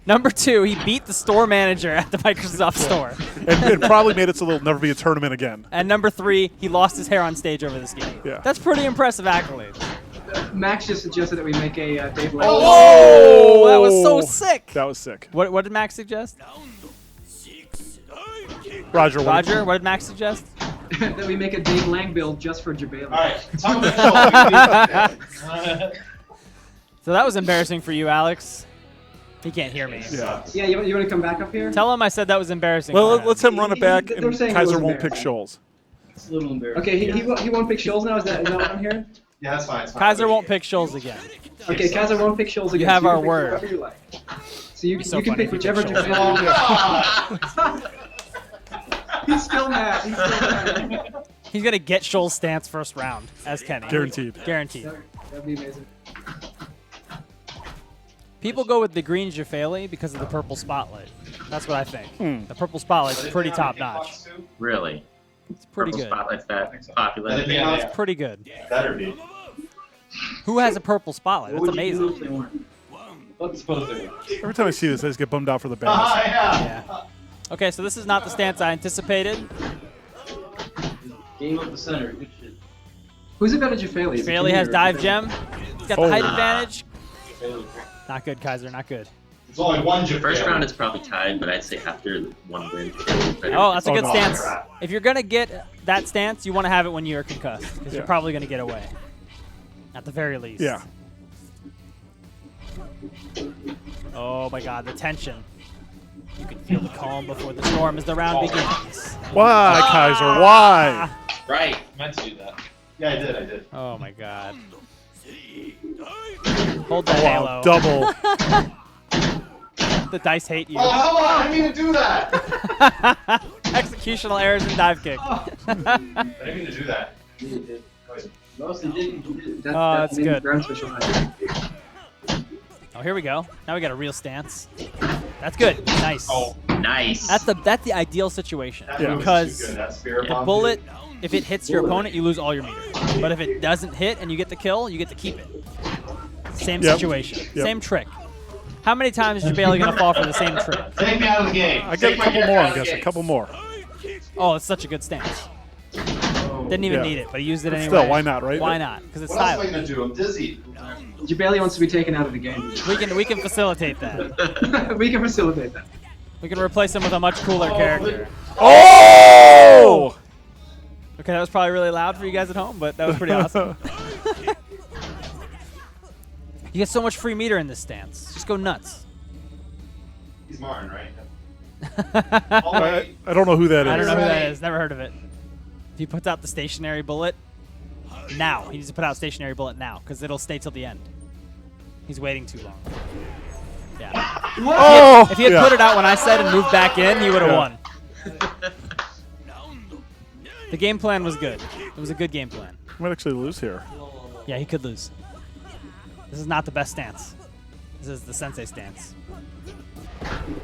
Number two, he beat the store manager at the Microsoft store. And probably made it so there'll never be a tournament again. And number three, he lost his hair on stage over this game. Yeah. That's pretty impressive accolades. Max just suggested that we make a Dave Lang. Oh, that was so sick. That was sick. What did Max suggest? Roger. Roger, what did Max suggest? That we make a Dave Lang build just for Jabali. Alright, So that was embarrassing for you, Alex. He can't hear me. Yeah. Yeah, you want to come back up here? Tell him I said that was embarrassing. Well, for him. let's him run it back, They're and saying it Kaiser was won't pick embarrassing. Shoals. It's a little embarrassing. Okay, he won't pick Shoals now. Is that what I'm hearing? Yeah, that's fine. It's fine. Kaiser won't pick Shoals again. Okay, Kaiser won't pick Shoals again. have so you our can pick word. whoever you like. So you so can funny pick if you whichever pick Shoals. Jabali. He's still mad. He's still mad. He's gonna get Shoals' stance first round as Kenny. Guaranteed. Guaranteed. That'd be amazing. People go with the green Jafeli because of the purple spotlight. That's what I think. The purple spotlight's pretty top notch. Really? It's pretty Purple good. Spotlight's that popular. It's pretty good. Better be. Who has a purple spotlight? That's amazing. Let's suppose they would. Every time I see this, I just get bummed out for the Ah, bands. yeah. Yeah. Okay, so this is not the stance I anticipated. Game up the center. Good shit. Who's a better Jafeli? Is it Jafeli Kenny has or dive Jafeli? gem. He's got Oh. the height advantage. Not good, Kaiser. Not good. There's only one Jafari. First round it's probably tied, but I'd say after one win. Oh, that's a Oh, good no. stance. If you're gonna get that stance, you want to have it when you're concussed, because you're Yeah. probably gonna get away. At the very least. Yeah. Oh my God, the tension. You can feel the calm before the storm as the round begins. Why, Kaiser? Why? Right. Meant to do that. Yeah, I did. Oh my God. Hold that Wow, halo. double. The dice hate you. Oh, hold on. I didn't mean to do that. Executional errors in dive kick. I didn't mean to do that. Mostly didn't. Oh, that's good. Ground special. Oh, here we go. Now we got a real stance. That's good. Nice. Oh, Nice. That's the ideal situation that Yeah. move is because too good. That spirit a bomb, bullet, dude. if it hits your opponent, you lose all your meter. But if it doesn't hit and you get the kill, you get to keep it. Same Yep. situation. Yep. Same trick. How many times is Jabali gonna fall for the same trick? Take me out of the game. I got a Take my couple character more, out I'm of the guessing. A game. couple more. Oh, it's such a good stance. Didn't even Yeah. need it, but he used it But anyway. still, why not, right? Why not? Because it's What else am I stylish. gonna do? I'm dizzy. Jabali wants to be taken out of the game. We can facilitate that. We can facilitate that. We can replace him with a much cooler character. Oh! Okay, that was probably really loud for you guys at home, but that was pretty awesome. You get so much free meter in this stance. Just go nuts. He's Martin, right? I don't know who that is. I don't know who that is. Never heard of it. If he puts out the stationary bullet, now. He needs to put out stationary bullet now, because it'll stay till the end. He's waiting too long. Yeah. Oh! If he had put it out when I said and moved back in, he would have won. The game plan was good. It was a good game plan. He might actually lose here. Yeah, he could lose. This is not the best stance. This is the sensei stance.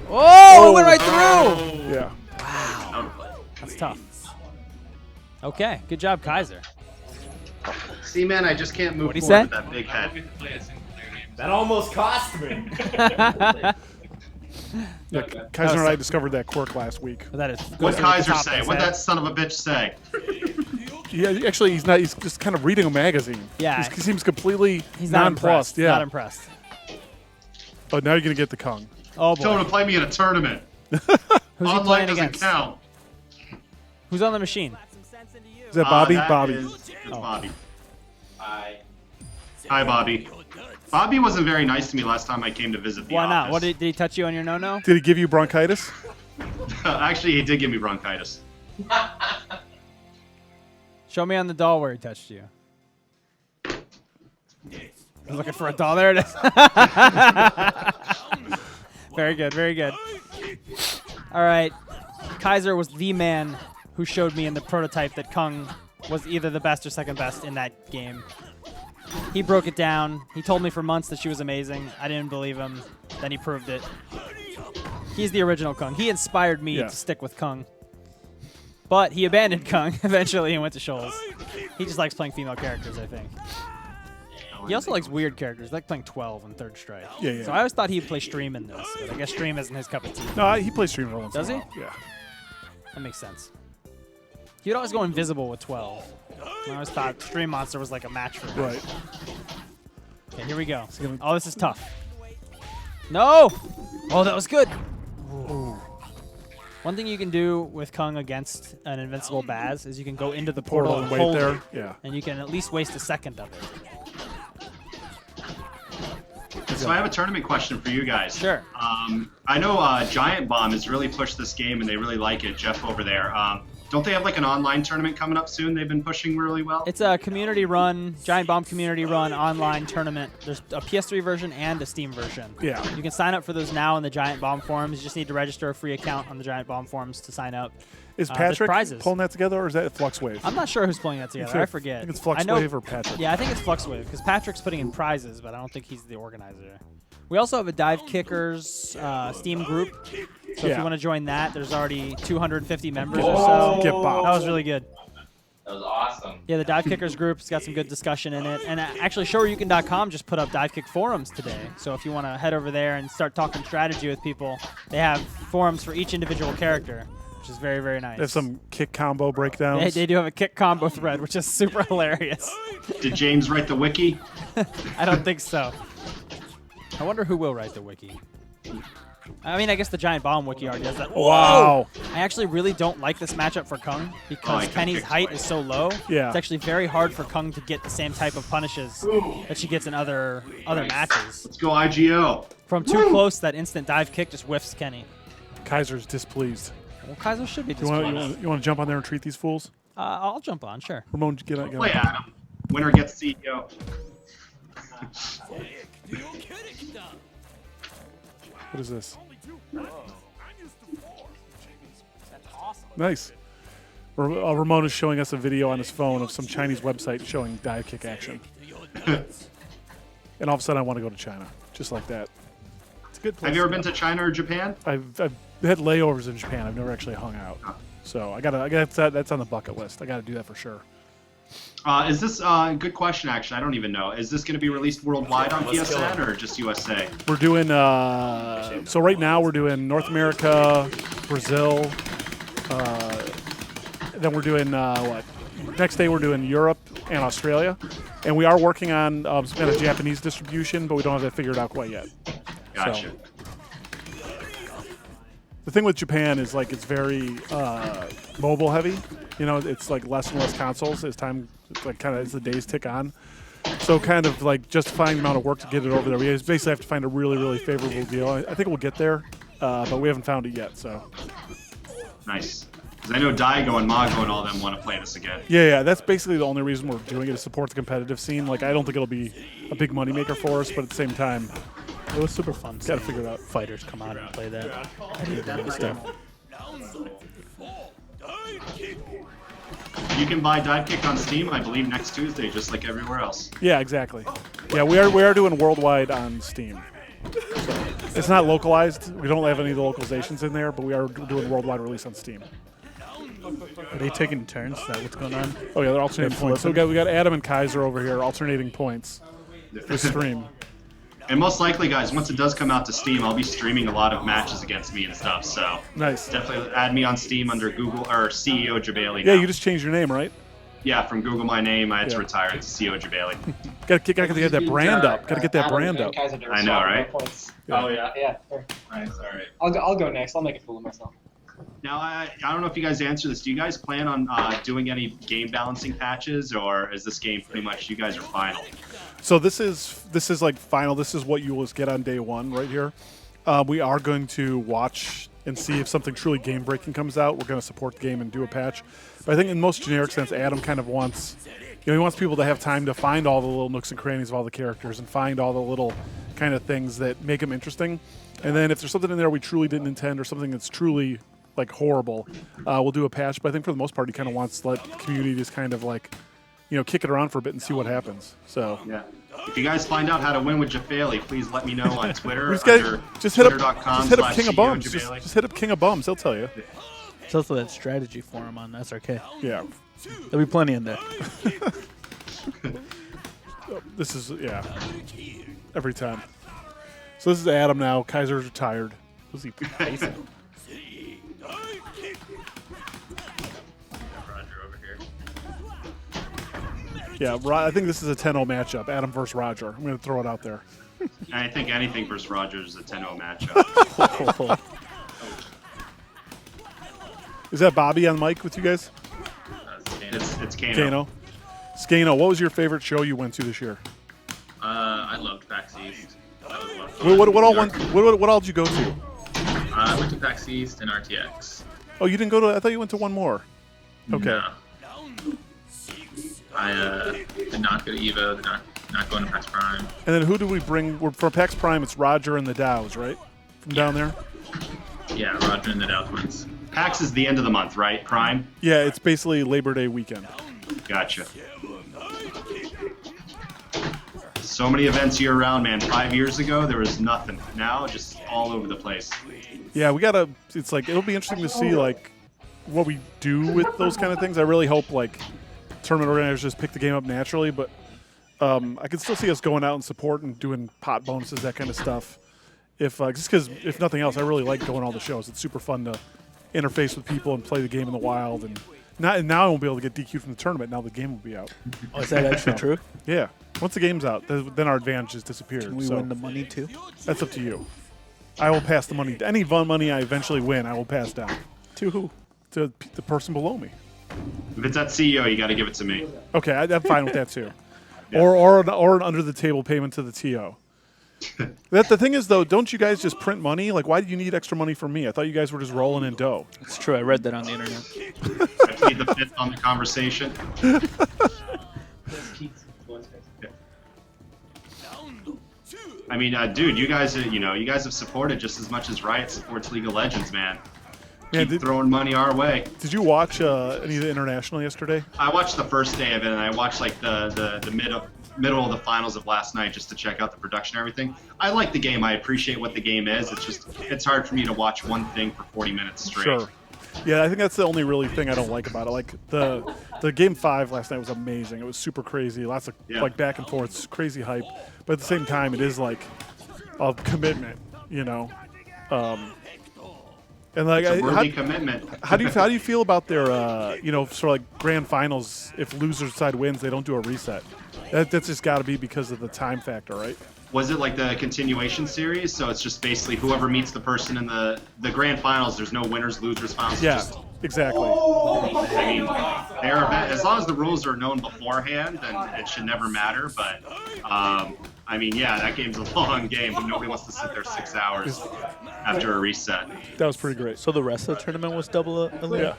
Oh, it went right through! Yeah. Wow. That's tough. Okay, good job, Kaiser. See, man, I just can't move What'd he forward say? with that big head. That almost cost me. Yeah, Kaiser and I discovered that quirk last week. That is. What'd Kaiser say? What'd that son of a bitch say? Yeah, actually, he's not. He's just kind of reading a magazine. Yeah. He seems completely He's not nonplussed. impressed. Yeah. Not impressed. Oh, now you're gonna get the Kung. Oh Tell him boy. to play me in a tournament. Who's he Online playing doesn't against? count. Who's on the machine? Is that Bobby? That Bobby. It's Bobby. Hi, Bobby. Bobby wasn't very nice to me last time I came to visit the Why not? office. What did he touch you on your no-no? Did he give you bronchitis? Actually, he did give me bronchitis. Show me on the doll where he touched you. He's looking for a doll. There it is. Very good. Very good. All right. Kaiser was the man who showed me in the prototype that Kung was either the best or second best in that game. He broke it down. He told me for months that she was amazing. I didn't believe him. Then he proved it. He's the original Kung. He inspired me to stick with Kung. But he abandoned Kung eventually and went to Shoals. He just likes playing female characters, I think. He also likes weird characters, like playing 12 and Third Strike. Yeah, yeah. So I always thought he'd play Stream in this, but I guess Stream isn't his cup of tea. No, he plays streamer once. Does in a he? while. Yeah. That makes sense. He would always go invisible with 12. I always thought Stream Monster was like a match for him. Right. Okay, here we go. Oh, this is tough. No! Oh, that was good. Ooh. One thing you can do with Kung against an invincible Baz is you can go into the portal and wait hold there. it, Yeah. and you can at least waste a second of it. So I have a tournament question for you guys. Sure. I know Giant Bomb has really pushed this game and they really like it. Jeff over there. Don't they have like an online tournament coming up soon? They've been pushing really well. It's a community-run, Giant Bomb community-run online tournament. There's a PS3 version and a Steam version. Yeah. You can sign up for those now in the Giant Bomb forums. You just need to register a free account on the Giant Bomb forums to sign up. Is There's Patrick prizes. pulling that together, or is that Fluxwave? I'm not sure who's pulling that together. Sure. I forget. I think it's I know- Fluxwave or Patrick. Yeah, I think it's Fluxwave because Patrick's putting in prizes, but I don't think he's the organizer. We also have a Divekickers Steam group. So if Yeah. you want to join that, there's already 250 members Oh, or so. get bopped. That was really good. That was awesome. Yeah, the Divekickers group's got some good discussion in it. And actually, Shoryuken.com just put up Divekick forums today. So if you want to head over there and start talking strategy with people, they have forums for each individual character, which is very, very nice. They have some kick combo breakdowns. They do have a kick combo thread, which is super hilarious. Did James write the wiki? I don't think so. I wonder who will write the wiki. I mean, I guess the Giant Bomb wiki already does that. Wow. Whoa! I actually really don't like this matchup for Kung because Kenny's height is so low. Yeah. It's actually very hard for Kung to get the same type of punishes that she gets in other matches. Let's go IGO. From too close, that instant dive kick just whiffs Kenny. Kaiser's displeased. Well, Kaiser should be You want displeased. to jump on there and treat these fools? I'll jump on, sure. Ramon, get on. Play Adam. Winner gets CEO. What is this? Nice. Ramon is showing us a video on his phone of some Chinese website showing dive kick action. And all of a sudden, I want to go to China, just like that. It's a good place. Have you ever been to China or Japan? I've had layovers in Japan. I've never actually hung out. So I gotta that's on the bucket list. I gotta do that for sure. Is this good question? Actually, I don't even know. Is this going to be released worldwide on PSN or just USA? We're doing so right now we're doing North America, Brazil. Then we're doing what? Next day we're doing Europe and Australia, and we are working on some kind of Japanese distribution, but we don't have that figured out quite yet. Gotcha. So, the thing with Japan is like it's very mobile heavy. You know, it's like less and less consoles as time, it's like kind of as the days tick on. So kind of like justifying the amount of work to get it over there. We basically have to find a really, really favorable deal. I think we'll get there, but we haven't found it yet. So Nice. Because I know Daigo and Mago and all them want to play this again. yeah, that's basically the only reason we're doing it, to support the competitive scene. Like, I don't think it'll be a big moneymaker for us, but at the same time, It was super fun. gotta figure it out. Fighters come out and play that. I did that stuff. You can buy Divekick on Steam, I believe, next Tuesday, just like everywhere else. Yeah, exactly. Yeah, we are doing worldwide on Steam. So it's not localized. We don't have any of the localizations in there, but we are doing worldwide release on Steam. Are they taking turns? Is that what's going on? Oh yeah, they're alternating points. So we got Adam and Kaiser over here alternating points for stream. And most likely, guys, once it does come out to Steam, I'll be streaming a lot of matches against me and stuff. So Nice. definitely add me on Steam under Google or CEO Jabali. Yeah, now. you just changed your name, right? Yeah, from Google my name, I had to Yeah. retire to CEO Jabali. Gotta get that brand up. Gotta get that brand up. I know, right? Oh yeah. Yeah. Nice, all right. I'll go next. I'll make a fool of myself. Now, I don't know if you guys answer this. Do you guys plan on doing any game balancing patches, or is this game pretty much you guys are final? So this is like final. This is what you will get on day one right here. We are going to watch and see if something truly game breaking comes out. We're going to support the game and do a patch. But I think in most generic sense, Adam kind of wants, he wants people to have time to find all the little nooks and crannies of all the characters and find all the little kind of things that make them interesting. And then if there's something in there we truly didn't intend or something that's truly like horrible, we'll do a patch. But I think for the most part, he kind of wants to let the community just kind of like, kick it around for a bit and see what happens. So yeah. If you guys find out how to win with Jafali, please let me know on Twitter. just hit up King of Bums. Jafali. Just hit up King of Bums. He'll tell you. There's also that strategy forum on SRK. Yeah. There'll be plenty in there. This is, every time. So this is Adam now. Kaiser's retired. Who's he facing? Yeah, I think this is a 10-0 matchup. Adam versus Roger. I'm going to throw it out there. I think anything versus Rogers is a 10-0 matchup. Is that Bobby on mic with you guys? It's Kano. Kano. Skano, what was your favorite show you went to this year? I loved PAX East. That was a lot of fun. What all did you go to? I went to PAX East and RTX. Oh, you didn't go to, I thought you went to one more. Okay. No. I did not go to EVO, did not go into PAX Prime. And then who do we bring? For PAX Prime, it's Roger and the Dows, right? From down there? Yeah, Roger and the Dow Twins. PAX is the end of the month, right? Prime? Yeah, it's basically Labor Day weekend. Gotcha. So many events year round, man. 5 years ago, there was nothing. Now, just all over the place. Yeah, it's like, it'll be interesting to see, like, what we do with those kind of things. I really hope, like, tournament organizers just pick the game up naturally, but I can still see us going out and support and doing pot bonuses, that kind of stuff. Just because, if nothing else, I really like going to all the shows. It's super fun to interface with people and play the game in the wild. And now I won't be able to get DQ'd from the tournament. Now the game will be out. Oh, is that actually true? Yeah. Once the game's out, then our advantage has disappeared. Can we win the money too? That's up to you. I will pass the money. Any money I eventually win, I will pass down. To who? To the person below me. If it's at CEO, you got to give it to me. Okay, I'm fine with that too. Yeah. Or an under the table payment to the TO. The thing is though, don't you guys just print money? Like, why do you need extra money from me? I thought you guys were just rolling in dough. It's true. I read that on the internet. I plead the fifth on the conversation. I mean, dude, you guys have supported just as much as Riot supports League of Legends, man. Keep throwing money our way. Did you watch any of the international yesterday? I watched the first day of it, and I watched like the middle of the finals of last night just to check out the production and everything. I like the game. I appreciate what the game is. It's hard for me to watch one thing for 40 minutes straight. Sure. Yeah, I think that's the only really thing I don't like about it. Like the game 5 last night was amazing. It was super crazy. Lots of like back and forth, crazy hype. But at the same time, it is like a commitment, and like, it's a worthy commitment. How do you feel about their sort of like grand finals? If loser side wins, they don't do a reset. That's just got to be because of the time factor, right? Was it like the continuation series? So it's just basically whoever meets the person in the grand finals. There's no winners, losers finals. Yeah. Just Exactly. I mean, as long as the rules are known beforehand, then it should never matter. But I mean, yeah, that game's a long game, but nobody wants to sit there 6 hours after a reset. That was pretty great. So the rest of the tournament was double elite? Yeah.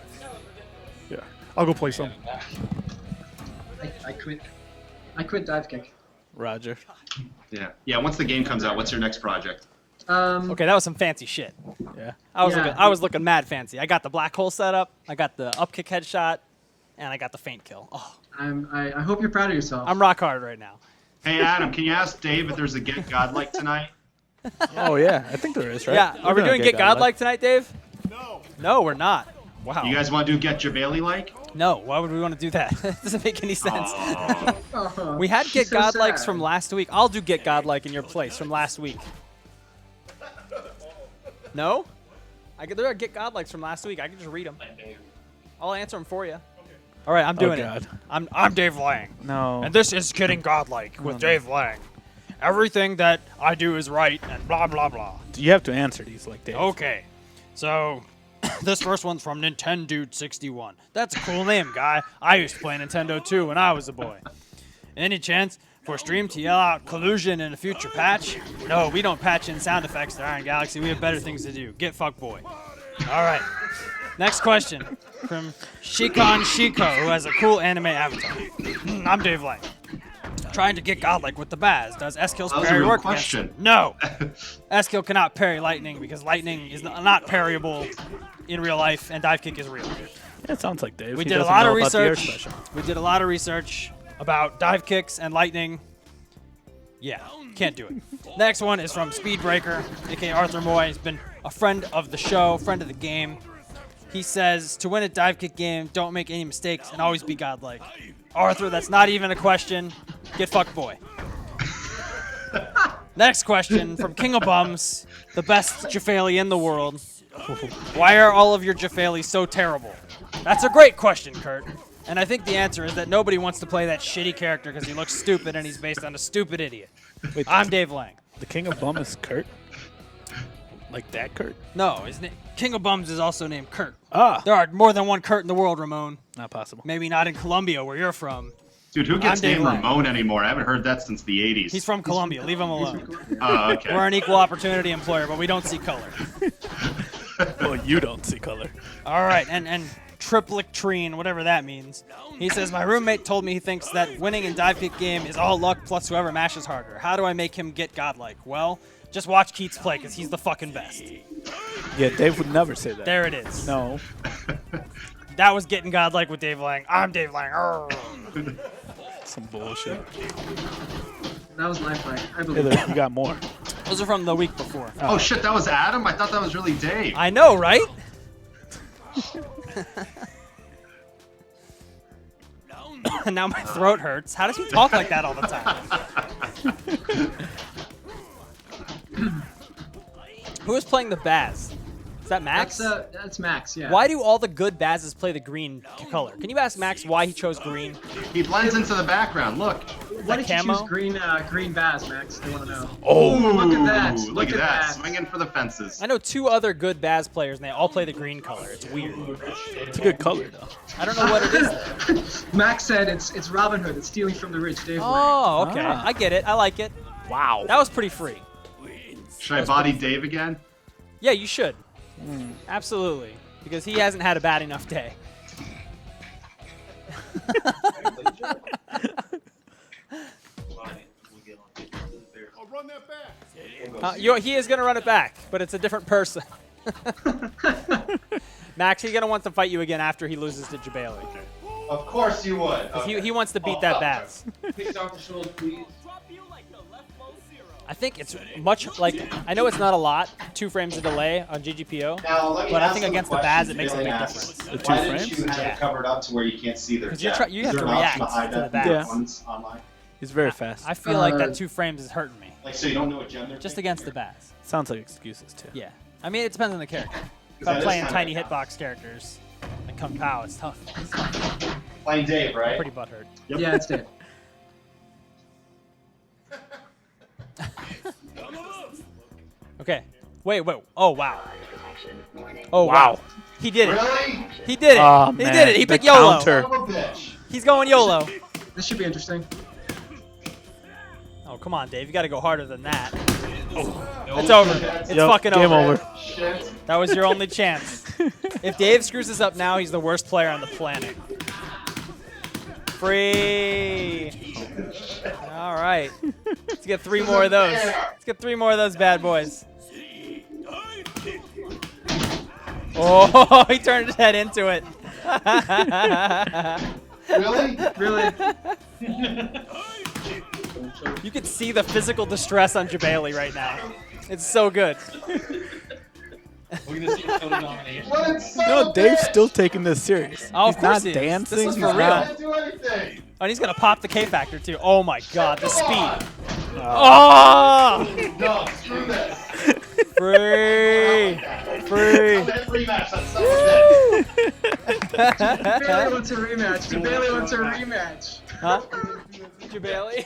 Yeah. I'll go play some. I quit. I quit Divekick. Roger. Yeah. Yeah. Once the game comes out, what's your next project? Okay, that was some fancy shit. Yeah. I was looking mad fancy. I got the black hole setup, I got the up kick headshot, and I got the feint kill. Oh, I hope you're proud of yourself. I'm rock hard right now. Hey, Adam, can you ask Dave if there's a Get Godlike tonight? Oh, yeah. I think there is, right? Yeah. Are we doing Get Godlike tonight, Dave? No. No, we're not. Wow. You guys want to do Get Jabali like? No, why would we want to do that? It doesn't make any sense. Oh, We had Get so Godlikes sad. from last week. I'll do Get Godlike in your place from last week. No? There are Get Godlikes from last week. I can just read them. I'll answer them for you. All right, I'm doing God. it. I'm Dave Lang. No. And this is Getting Godlike with Dave Lang. Everything that I do is right and blah, blah, blah. You have to answer these like Dave. Okay. So, this first one's from Nintendude61. That's a cool name, guy. I used to play Nintendo too when I was a boy. Any chance for Stream to yell out collusion in a future patch? No, we don't patch in sound effects to Iron Galaxy. We have better things to do. Get fuckboy. All right. Next question from Shikon Shiko, who has a cool anime avatar. I'm Dave Lang. Trying to get godlike with the Baz. Does S-Kill's That was a parry real work? question. Against it? No. S-Kill cannot parry lightning because lightning is not parryable in real life, and dive kick is real. Yeah, it sounds like Dave. We He did a doesn't lot know of about the air research. special. We did a lot of research about dive kicks and lightning. Yeah, can't do it. Next one is from Speedbreaker, aka Arthur Moy. He's been a friend of the show, friend of the game. He says, to win a dive kick game, don't make any mistakes and always be godlike. Arthur, that's not even a question. Get fucked, boy. Next question from King of Bums, the best Jafali in the world. Why are all of your Jafali so terrible? That's a great question, Kurt. And I think the answer is that nobody wants to play that shitty character because he looks stupid and he's based on a stupid idiot. Wait, I'm Dave Lang. The King of Bum is Kurt? Like that Kurt? No, King of Bums is also named Kurt. Ah. There are more than one Kurt in the world, Ramon. Not possible. Maybe not in Colombia, where you're from. Dude, who gets I'm Dave named Lang. Ramon anymore? I haven't heard that since the 80s. He's from Colombia. Leave him alone. Oh, okay. We're an equal opportunity employer, but we don't see color. Well, you don't see color. All right, and triplictrine, whatever that means. He says, my roommate told me he thinks that winning in dive kick game is all luck plus whoever mashes harder. How do I make him get godlike? Well, just watch Keats play because he's the fucking best. Yeah, Dave would never say that. There it is. No. That was getting godlike with Dave Lang. I'm Dave Lang. Arrgh. Some bullshit. That was lifelike. I Hey, believe. look, you got more. Those are from the week before. Oh shit, that was Adam? I thought that was really Dave. I know, right? Now my throat hurts. How does he talk like that all the time? Who is playing the Baz? Is that Max? That's Max. Yeah. Why do all the good Bazes play the green color? Can you ask Max why he chose green? He blends into the background. Look. Why that did you camo? choose green Baz, Max? They want to know. Oh, look at that! Look at that. Swinging for the fences. I know two other good Baz players, and they all play the green color. It's weird. It's a good color, though. I don't know what it is, though. Max said it's Robin Hood. It's stealing from the rich. Dave. Oh, okay. Ah. I get it. I like it. Wow. That was pretty free. Should I body Dave again? Yeah, you should. Absolutely. Because he hasn't had a bad enough day. I'll run that back. He is going to run it back, but it's a different person. Max, he's going to want to fight you again after he loses to Jabali. Of course you would. He wants to beat that Baz. Kick off the shoulders, please. I think it's much like, I know it's not a lot, 2 frames of delay on GGPO, Now, let me but I ask think some against the questions Baz it makes a Dylan big asks. difference. Why The 2 didn't frames? you have Yeah. it covered up to where you can't see their 'Cause jet? you have Is to there an option react hide to that the Baz. Yeah. ones online? He's very fast. I feel like that 2 frames is hurting me. Like, so you don't know what gem they're Just picking? against the Baz. Sounds like excuses, too. Yeah. I mean, it depends on the character. If that I'm is playing kinda tiny like hitbox characters, like Kung Pao, it's tough. It's tough. Playing Dave, right? Pretty butthurt. Yeah, it's Dave. Okay. Wait. Oh, wow. Oh, wow. He did it. Really? He did it. Oh, He man. did it. He The picked YOLO. counter. Son of a bitch. He's going YOLO. This should be interesting. Oh, come on, Dave. You got to go harder than that. It's over. It's fucking game over. over. Shit. That was your only chance. If Dave screws this up now, he's the worst player on the planet. Free. All right. Let's get 3 more of those. Let's get 3 more of those bad boys. Oh, he turned his head into it. Really? Really? You can see the physical distress on Jabali right now. It's so good. We're gonna see a total domination. What is No, Dave's still taking this serious. Oh, he's of course not he is. dancing. This is he's for real. not- Can't do anything. Oh, and he's going to pop the K factor, too. Oh, my God. The speed. Oh! No, screw this. Free. Free. Rematch. That's so good. Jabali wants a rematch. Jabali wants a rematch. Huh? Jabali?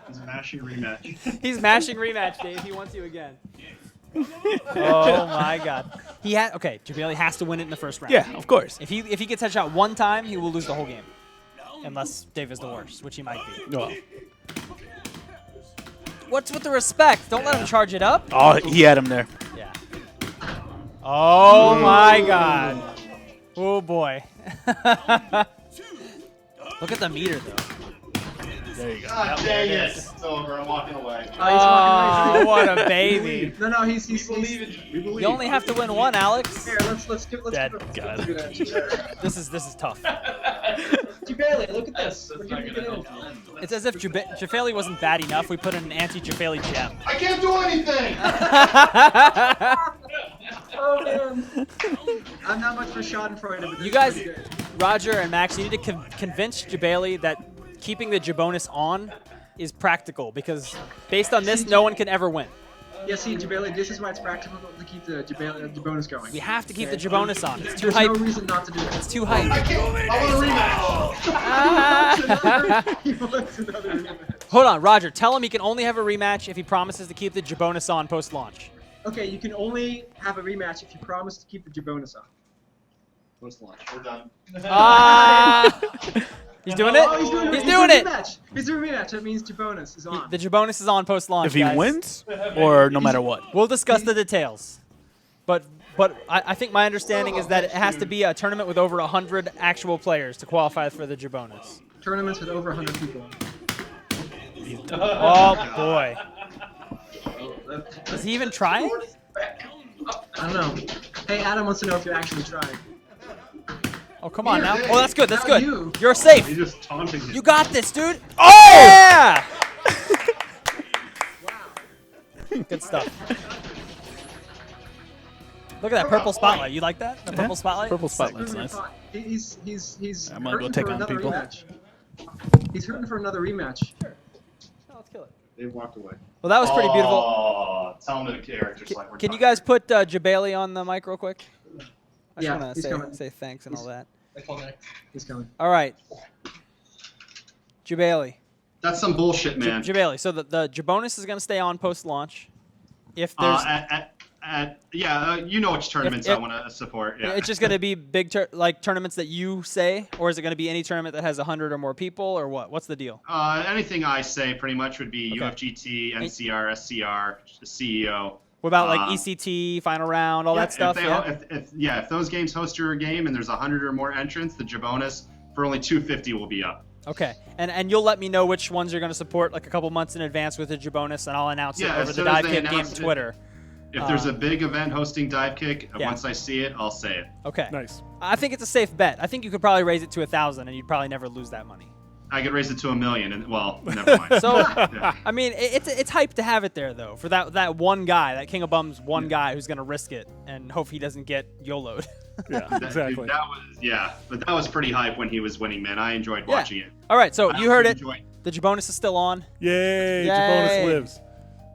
It's a mashing rematch. He's mashing rematch, Dave. He wants you again. Oh, my God. Okay, Jabali has to win it in the first round. Yeah, of course. If he gets headshot one time, he will lose the whole game. Unless Dave is the worst, which he might be. Well. What's with the respect? Don't let him charge it up. Oh, he had him there. Yeah. Oh my God. Oh boy. Look at the meter though. There you go. God dang it. It's over. I'm walking away. Oh, what a baby. No, he's We believe in you. You only have to win one, Alex. Here, let's give That it. guy. This is tough. Jabali, look at this. We're not giving gonna it help. in. It's as if Jafali wasn't bad enough. We put in an anti-Jafali gem. I can't do anything. Oh man. I'm not much for Schadenfreude, but this You is guys, pretty good. Roger and Max, you need to convince Jabali that keeping the Jabonus on is practical because based on this, no one can ever win. Yeah, see, Jabali, this is why it's practical to keep the Jabonus going. We have to keep Okay. the Jabonus on. It's too There's hype. no reason not to do it. It's too hype. I can't. I want a rematch. He wants another rematch. Hold on, Roger. Tell him he can only have a rematch if he promises to keep the Jabonus on post-launch. Okay, you can only have a rematch if you promise to keep the Jabonus on. Post launch. We're done. He's doing it. Oh, he's doing it. Rematch. He's doing a rematch. That means Jabonus is on. The Jabonus is on post-launch. If he guys. wins, or no matter what. We'll discuss the details. But I think my understanding is that it has to be a tournament with over 100 actual players to qualify for the Jabonus. Tournaments with over 100 people. Oh boy. Is he even trying? I don't know. Hey, Adam wants to know if you actually tried. Oh, come on now. Here, Oh, that's good. That's now good. you. You're safe. He's just taunting him. You got this, dude. Oh! Yeah! Good stuff. Look at that purple spotlight. You like that? The purple spotlight? Purple spotlight's Really nice. fun. He's I'm gonna go hurting take for on another people. rematch. He's hurting for another rematch. Oh, let's kill it. They walked away. Well, that was pretty beautiful. Oh, tell him the characters like we're Can you talking. guys put Jabali on the mic real quick? I Yeah, just want he's to coming. say thanks and all that. He's coming. All right. Jabali. That's some bullshit, man. Jabali. So the Jabonus is going to stay on post-launch. If there's You know which tournaments I want to support. Yeah. It's just going to be big tournaments that you say, or is it going to be any tournament that has 100 or more people, or what? What's the deal? Anything I say pretty much would be Okay. UFGT, NCR, SCR, CEO. What about like ECT, final round, all that stuff? If those games host your game and there's 100 or more entrants, the Jabonus for only 250 will be up. Okay, and you'll let me know which ones you're going to support like a couple months in advance with the Jabonus, and I'll announce it Yeah, over as the soon as they Divekick game announce it. Twitter. If there's a big event hosting Divekick, Yeah. once I see it, I'll say it. Okay. Nice. I think it's a safe bet. I think you could probably raise it to 1,000, and you'd probably never lose that money. I could raise it to 1 million, and well, never mind. So, Yeah. I mean, it's hype to have it there, though, for that one guy, that King of Bums one guy who's going to risk it and hope he doesn't get YOLO'd. Yeah, Dude, exactly. but that was pretty hype when he was winning, man. I enjoyed watching it. All right, so I you heard also it. enjoyed- The Jabonus is still on. Yay, Yay. Jabonus lives.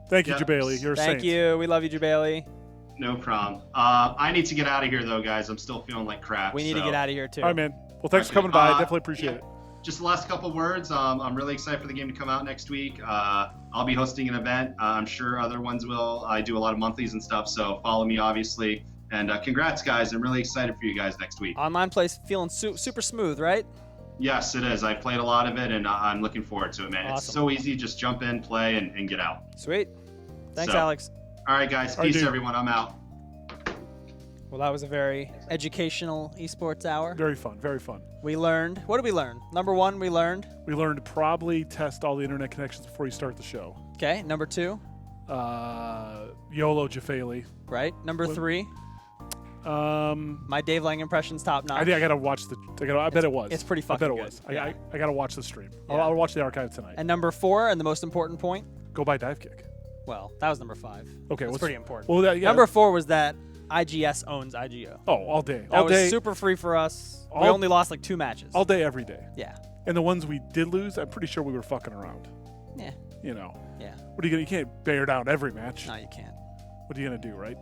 Thank you, Yeah. Jabali. You're a Thank saint. you. We love you, Jabali. No problem. I need to get out of here, though, guys. I'm still feeling like crap. We need to get out of here, too. All right, man. Well, thanks for coming by. I definitely appreciate it. Just the last couple words. I'm really excited for the game to come out next week. I'll be hosting an event. I'm sure other ones will. I do a lot of monthlies and stuff, so follow me, obviously. And congrats, guys. I'm really excited for you guys next week. Online play's feeling super smooth, right? Yes, it is. I played a lot of it, and I'm looking forward to it, man. It's Awesome. so easy. Just jump in, play, and get out. Sweet. Thanks, So, Alex. All right, guys. All right, Peace, dude. everyone. I'm out. Well, that was a very educational esports hour. Very fun. Very fun. We learned. What did we learn? Number one, we learned. We learned to probably test all the internet connections before you start the show. Okay. Number two, YOLO Jafali. right? Number What- three, my Dave Lang impression's top notch. I think I gotta watch the. I bet it was. it's pretty I bet fucking it good. was. Yeah. I gotta watch the stream. Yeah. I'll watch the archive tonight. And number four, and the most important point. Go buy Divekick. Well, that was number five. Okay, that's what's- pretty important. well, yeah. Number four was that IGS owns IGO. Oh, all day. That All was day. super free for us. We All- only lost like 2 matches. All day, every day. Yeah. And the ones we did lose, I'm pretty sure we were fucking around. Yeah. You know. Yeah. What are you gonna? You can't bear down every match. No, you can't. What are you gonna do, right?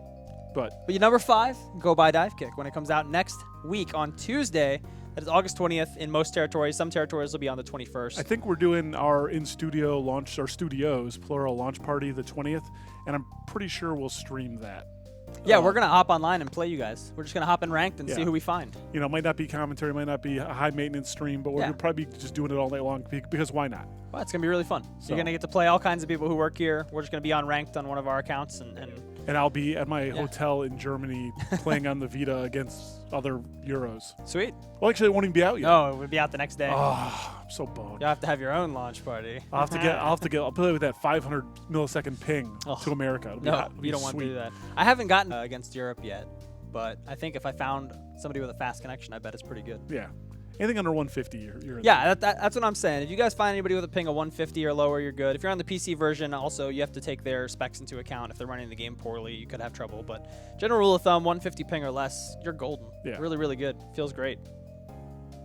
But But number five, go buy Divekick when it comes out next week on Tuesday. That is August 20th in most territories. Some territories will be on the 21st. I think we're doing our in-studio launch, our studios plural launch party the 20th, and I'm pretty sure we'll stream that. Yeah, we're gonna hop online and play you guys. We're just gonna hop in ranked and see Yeah. who we find. You know, it might not be commentary, might not be a high maintenance stream, but we're Yeah. gonna probably be just doing it all night long because why not? Well, it's gonna be really fun. So- You're gonna get to play all kinds of people who work here. We're just gonna be on ranked on one of our accounts and And I'll be at my hotel in Germany playing on the Vita against other Euros. Sweet. Well, actually, it won't even be out yet. No, it would be out the next day. Oh, I'm so boned. You'll have to have your own launch party. I'll play with that 500 millisecond ping Ugh. to America. It'll be No, hot. It'll be you don't want to sweet. do that. I haven't gotten against Europe yet, but I think if I found somebody with a fast connection, I bet it's pretty good. Yeah. Anything under 150, you're in Yeah, that's what I'm saying. If you guys find anybody with a ping of 150 or lower, you're good. If you're on the PC version, also, you have to take their specs into account. If they're running the game poorly, you could have trouble. But general rule of thumb, 150 ping or less, you're golden. Yeah. Really, really good. Feels great.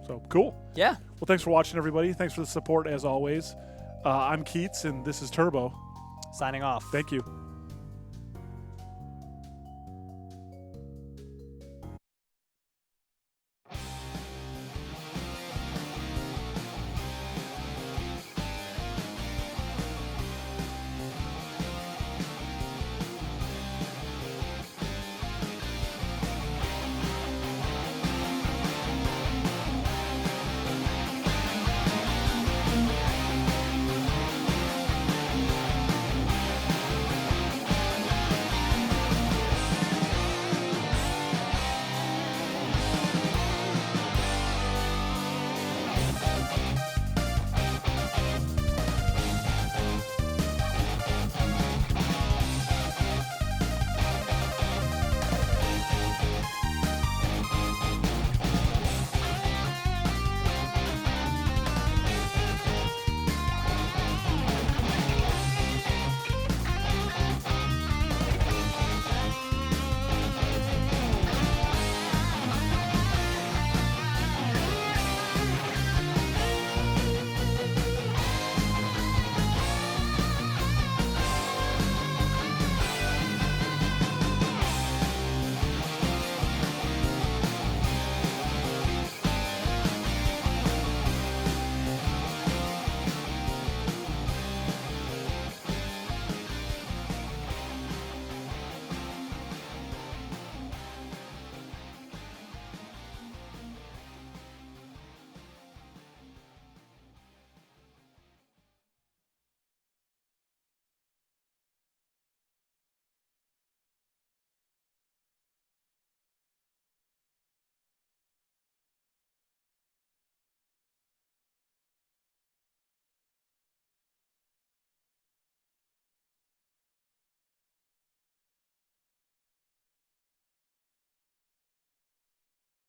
So cool. Yeah. Well, thanks for watching, everybody. Thanks for the support, as always. I'm Keats, and this is Turbo. Signing off. Thank you.